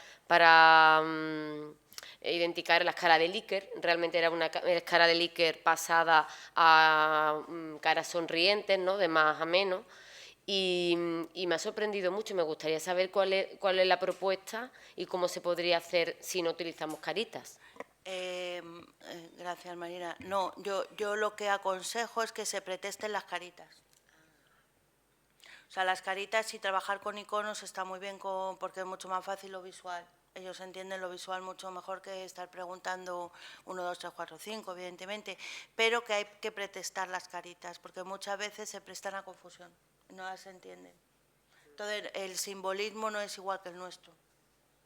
S3: identificar la escala de Likert. Realmente era una escala de Likert pasada a caras sonrientes, ¿no? De más a menos. Y me ha sorprendido mucho. Me gustaría saber cuál es la propuesta y cómo se podría hacer si no utilizamos caritas.
S2: Gracias, Marina. No, yo lo que aconsejo es que se pretesten las caritas. O sea, las caritas y trabajar con iconos está muy bien porque es mucho más fácil lo visual. Ellos entienden lo visual mucho mejor que estar preguntando 1, 2, 3, 4, 5, evidentemente, pero que hay que pretestar las caritas, porque muchas veces se prestan a confusión, no las entienden. Entonces, el simbolismo no es igual que el nuestro,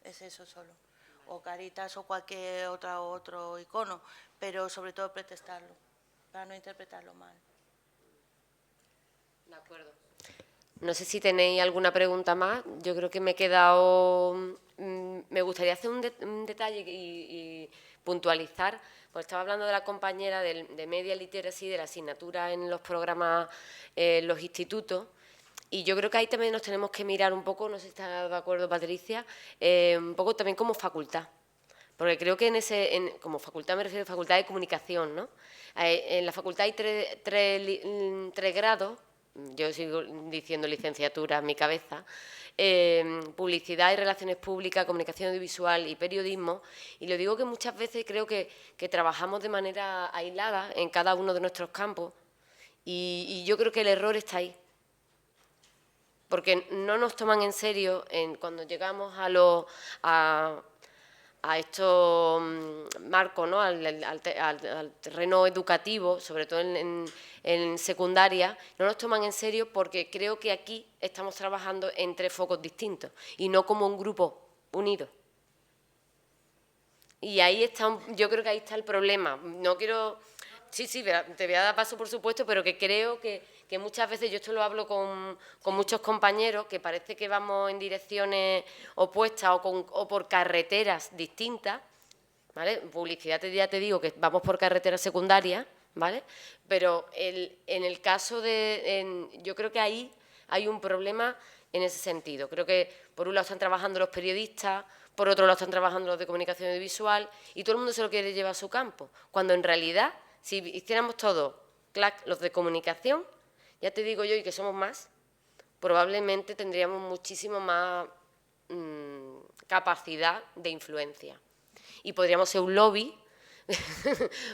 S2: es eso solo. O caritas o cualquier otro icono, pero sobre todo pretestarlo, para no interpretarlo mal.
S3: De acuerdo. No sé si tenéis alguna pregunta más. Yo creo que me he quedado... Me gustaría hacer un detalle y puntualizar, pues estaba hablando de la compañera de Media Literacy, de la asignatura en los programas, los institutos, y yo creo que ahí también nos tenemos que mirar un poco, no sé si está de acuerdo Patricia, un poco también como facultad. Porque creo que como facultad me refiero a facultad de comunicación, ¿no? En la facultad hay tres grados, yo sigo diciendo licenciatura en mi cabeza, publicidad y relaciones públicas, comunicación audiovisual y periodismo, y lo digo que muchas veces creo que trabajamos de manera aislada en cada uno de nuestros campos, y yo creo que el error está ahí. Porque no nos toman en serio cuando llegamos a estos marcos, ¿no? al terreno educativo, sobre todo en secundaria, no nos toman en serio porque creo que aquí estamos trabajando en tres focos distintos y no como un grupo unido. Y ahí está, yo creo que ahí está el problema. No quiero... Sí, te voy a dar paso, por supuesto, pero que creo que muchas veces, yo esto lo hablo con muchos compañeros, que parece que vamos en direcciones opuestas o por carreteras distintas, ¿vale? Publicidad, ya te digo que vamos por carreteras secundarias, ¿vale? Pero en el caso yo creo que ahí hay un problema en ese sentido. Creo que por un lado están trabajando los periodistas, por otro lado están trabajando los de comunicación audiovisual y todo el mundo se lo quiere llevar a su campo, cuando en realidad, si hiciéramos todos los de comunicación, ya te digo yo, y que somos más, probablemente tendríamos muchísimo más capacidad de influencia. Y podríamos ser un lobby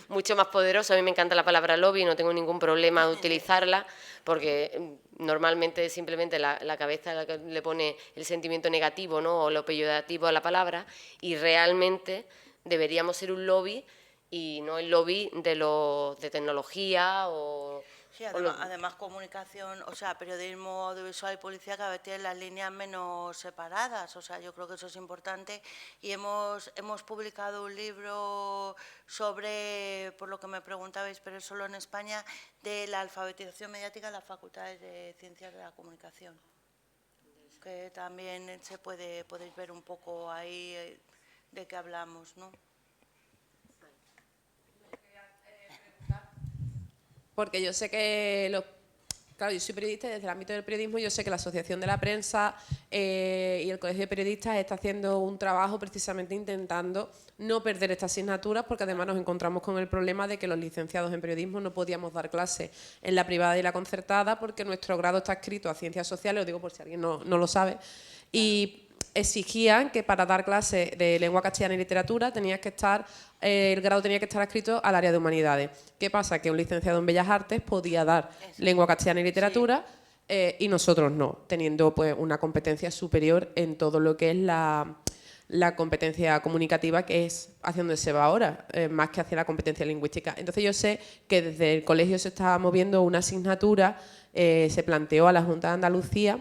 S3: mucho más poderoso. A mí me encanta la palabra lobby, no tengo ningún problema de utilizarla, porque normalmente simplemente la cabeza le pone el sentimiento negativo, ¿no? O lo peyorativo a la palabra, y realmente deberíamos ser un lobby y no el lobby de tecnología o...
S2: Sí, además comunicación, o sea, periodismo audiovisual y publicidad cada vez tienen las líneas menos separadas, o sea, yo creo que eso es importante y hemos publicado un libro sobre, por lo que me preguntabais, pero es solo en España, de la alfabetización mediática en las facultades de Ciencias de la Comunicación, que también podéis ver un poco ahí de qué hablamos, ¿no?
S8: Porque yo sé que, claro, yo soy periodista y desde el ámbito del periodismo yo sé que la Asociación de la Prensa y el Colegio de Periodistas está haciendo un trabajo precisamente intentando no perder estas asignaturas, porque además nos encontramos con el problema de que los licenciados en periodismo no podíamos dar clases en la privada y la concertada porque nuestro grado está adscrito a Ciencias Sociales, lo digo por si alguien no lo sabe, y exigían que para dar clases de lengua castellana y literatura el grado tenía que estar adscrito al área de humanidades. ¿Qué pasa? Que un licenciado en Bellas Artes podía dar lengua castellana y literatura, sí, y nosotros no, teniendo pues una competencia superior en todo lo que es la competencia comunicativa, que es hacia donde se va ahora, más que hacia la competencia lingüística. Entonces yo sé que desde el colegio se estaba moviendo una asignatura, se planteó a la Junta de Andalucía,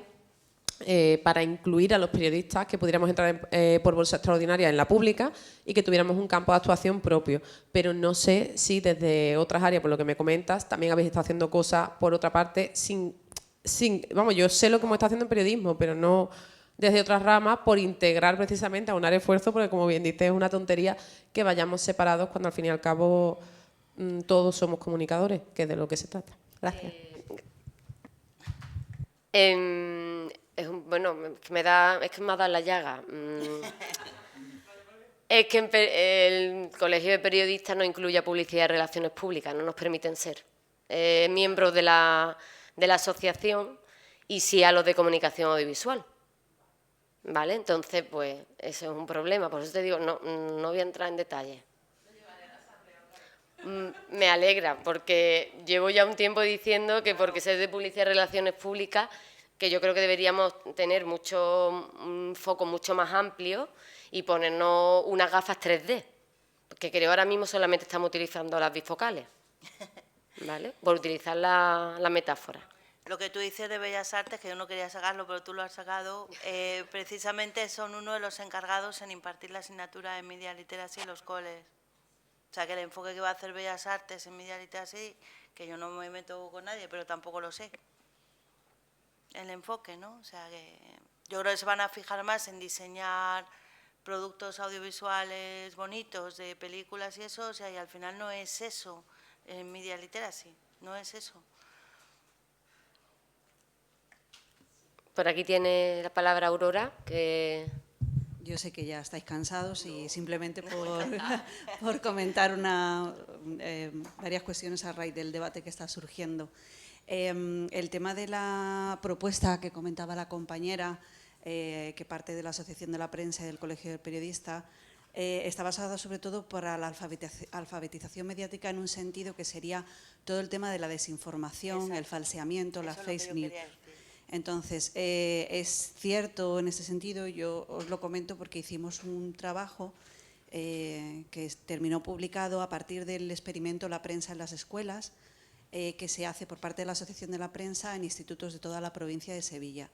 S8: para incluir a los periodistas que pudiéramos entrar por bolsa extraordinaria en la pública y que tuviéramos un campo de actuación propio. Pero no sé si desde otras áreas, por lo que me comentas, también habéis estado haciendo cosas por otra parte vamos, yo sé lo que hemos estado haciendo en periodismo, pero no desde otras ramas, por integrar precisamente, aunar esfuerzo, porque como bien dices, es una tontería que vayamos separados cuando al fin y al cabo todos somos comunicadores, que es de lo que se trata. Gracias.
S3: Bueno, es que me ha dado la llaga. Es que el Colegio de Periodistas no incluye publicidad y relaciones públicas, no nos permiten ser miembros de la asociación, y sí a los de comunicación audiovisual. ¿Vale? Entonces, pues, eso es un problema. Por eso te digo, no voy a entrar en detalles. Me alegra, porque llevo ya un tiempo diciendo que porque sé de publicidad y relaciones públicas, que yo creo que deberíamos tener un foco mucho más amplio y ponernos unas gafas 3D, que creo ahora mismo solamente estamos utilizando las bifocales, ¿vale? Por utilizar la metáfora.
S2: Lo que tú dices de Bellas Artes, que yo no quería sacarlo, pero tú lo has sacado, precisamente son uno de los encargados en impartir la asignatura de Media Literacy en los coles. O sea, que el enfoque que va a hacer Bellas Artes en Media Literacy, que yo no me meto con nadie, pero tampoco lo sé. el enfoque, ¿no? O sea, que yo creo que se van a fijar más en diseñar productos audiovisuales bonitos de películas y eso, o sea, y al final no es eso, en Media Literacy, no es eso.
S3: Por aquí tiene la palabra Aurora, que...
S10: Yo sé que ya estáis cansados y simplemente por comentar varias cuestiones a raíz del debate que está surgiendo. El tema de la propuesta que comentaba la compañera, que parte de la Asociación de la Prensa y del Colegio de Periodistas, está basada sobre todo para la alfabetización mediática en un sentido que sería todo el tema de la desinformación,
S2: Exacto.
S10: el falseamiento,
S2: Eso
S10: las
S2: es lo que
S10: fake
S2: yo
S10: news.
S2: quería decir.
S10: Entonces, es cierto en ese sentido, yo os lo comento porque hicimos un trabajo que terminó publicado a partir del experimento La Prensa en las Escuelas, que se hace por parte de la Asociación de la Prensa en institutos de toda la provincia de Sevilla.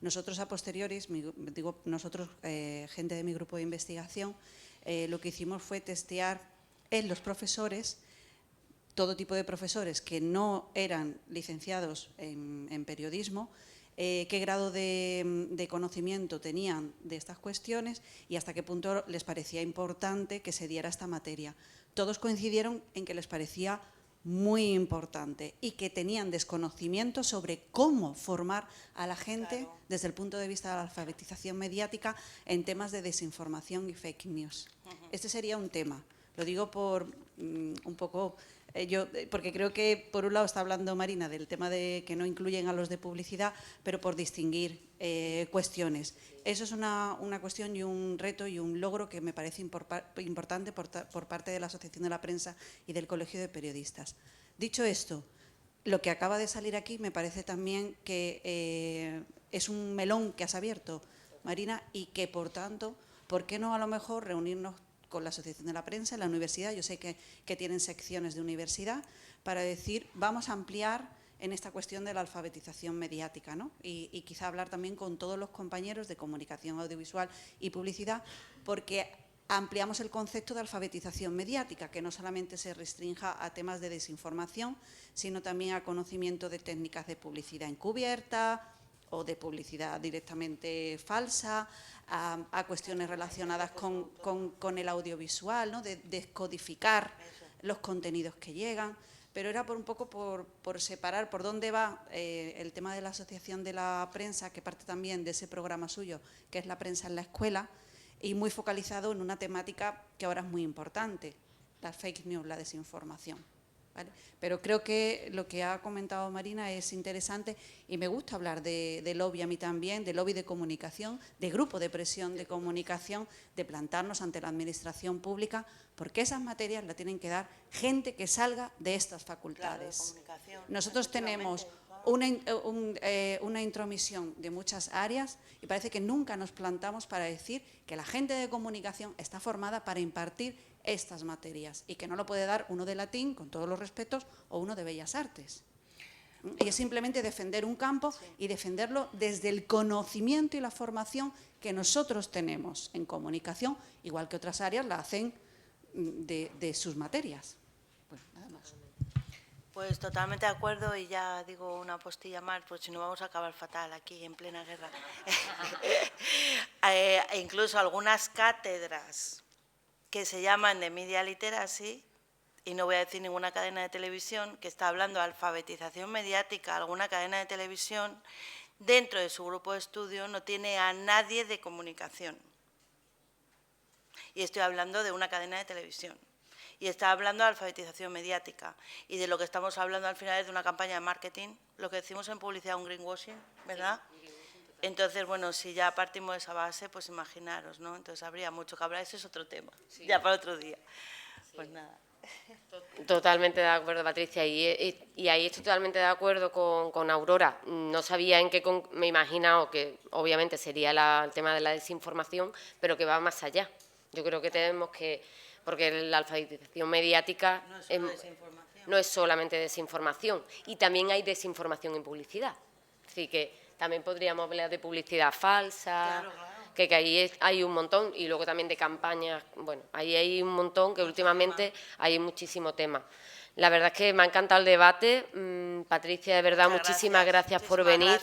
S10: Nosotros, a posteriores, gente de mi grupo de investigación, lo que hicimos fue testear en los profesores, todo tipo de profesores que no eran licenciados en periodismo, qué grado de conocimiento tenían de estas cuestiones y hasta qué punto les parecía importante que se diera esta materia. Todos coincidieron en que les parecía muy importante y que tenían desconocimiento sobre cómo formar a la gente
S2: Claro.
S10: desde el punto de vista de la alfabetización mediática en temas de desinformación y fake news. Este sería un tema. Lo digo por un poco... porque creo que, por un lado, está hablando Marina del tema de que no incluyen a los de publicidad, pero por distinguir cuestiones. Eso es una cuestión y un reto y un logro que me parece importante por parte de la Asociación de la Prensa y del Colegio de Periodistas. Dicho esto, lo que acaba de salir aquí me parece también que es un melón que has abierto, Marina, y que, por tanto, ¿por qué no a lo mejor reunirnos con la Asociación de la Prensa, en la universidad? Yo sé que tienen secciones de universidad, para decir, vamos a ampliar en esta cuestión de la alfabetización mediática, ¿no? Y quizá hablar también con todos los compañeros de comunicación audiovisual y publicidad, porque ampliamos el concepto de alfabetización mediática, que no solamente se restrinja a temas de desinformación, sino también a conocimiento de técnicas de publicidad encubierta o de publicidad directamente falsa, a cuestiones relacionadas con el audiovisual, ¿no? De descodificar los contenidos que llegan. Pero era un poco por separar por dónde va el tema de la Asociación de la Prensa, que parte también de ese programa suyo, que es la prensa en la escuela, y muy focalizado en una temática que ahora es muy importante, las fake news, la desinformación. ¿Vale? Pero creo que lo que ha comentado Marina es interesante y me gusta hablar de lobby a mí también, de lobby de comunicación, de grupo de presión de comunicación, de plantarnos ante la administración pública, porque esas materias las tienen que dar gente que salga de estas facultades.
S2: Claro, de comunicación,
S10: Nosotros tenemos una intromisión de muchas áreas y parece que nunca nos plantamos para decir que la gente de comunicación está formada para impartir estas materias y que no lo puede dar uno de latín, con todos los respetos, o uno de bellas artes. Y es simplemente defender un campo y defenderlo desde el conocimiento y la formación que nosotros tenemos en comunicación, igual que otras áreas la hacen de sus materias. Pues nada más.
S2: Pues totalmente de acuerdo y ya digo una postilla más, pues si no vamos a acabar fatal aquí en plena guerra. E incluso algunas cátedras que se llaman de Media Literacy, y no voy a decir ninguna cadena de televisión, que está hablando de alfabetización mediática, alguna cadena de televisión, dentro de su grupo de estudio no tiene a nadie de comunicación. Y estoy hablando de una cadena de televisión. Y está hablando de alfabetización mediática. Y de lo que estamos hablando al final es de una campaña de marketing, lo que decimos en publicidad, un greenwashing, ¿verdad? Entonces, bueno, si ya partimos de esa base, pues imaginaros, ¿no? Entonces habría mucho que hablar, ese es otro tema, ya para otro día. Pues nada.
S3: Totalmente de acuerdo, Patricia, y ahí estoy totalmente de acuerdo con Aurora. No sabía en qué, me he imaginado que obviamente sería el tema de la desinformación, pero que va más allá. Yo creo que tenemos que, porque la alfabetización mediática no es solamente desinformación, y también hay desinformación en publicidad. Así que también podríamos hablar de publicidad falsa,
S2: Claro, claro.
S3: que ahí hay un montón, y luego también de campañas, bueno, ahí hay un montón, que últimamente hay muchísimo tema. La verdad es que me ha encantado el debate. Patricia, de verdad, muchísimas gracias por venir.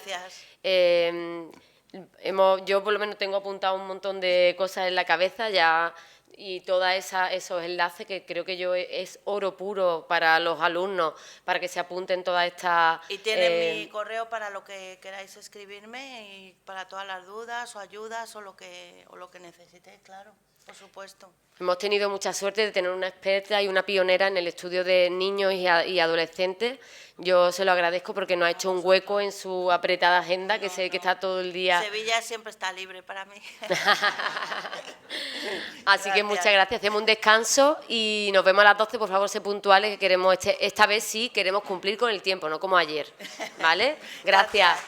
S3: Yo por lo menos tengo apuntado un montón de cosas en la cabeza ya, y todos esos enlaces que creo que es oro puro para los alumnos, para que se apunten todas estas...
S2: Y tienen mi correo para lo que queráis escribirme y para todas las dudas o ayudas o lo que necesitéis, claro, por supuesto.
S3: Hemos tenido mucha suerte de tener una experta y una pionera en el estudio de niños y adolescentes. Yo se lo agradezco porque nos ha hecho un hueco en su apretada agenda, que sé que está todo el día...
S2: Sevilla siempre está libre para mí.
S3: Así que muchas gracias. Hacemos un descanso y nos vemos a las 12. Por favor, sé puntuales, que queremos esta vez sí queremos cumplir con el tiempo, no como ayer. ¿Vale? Gracias.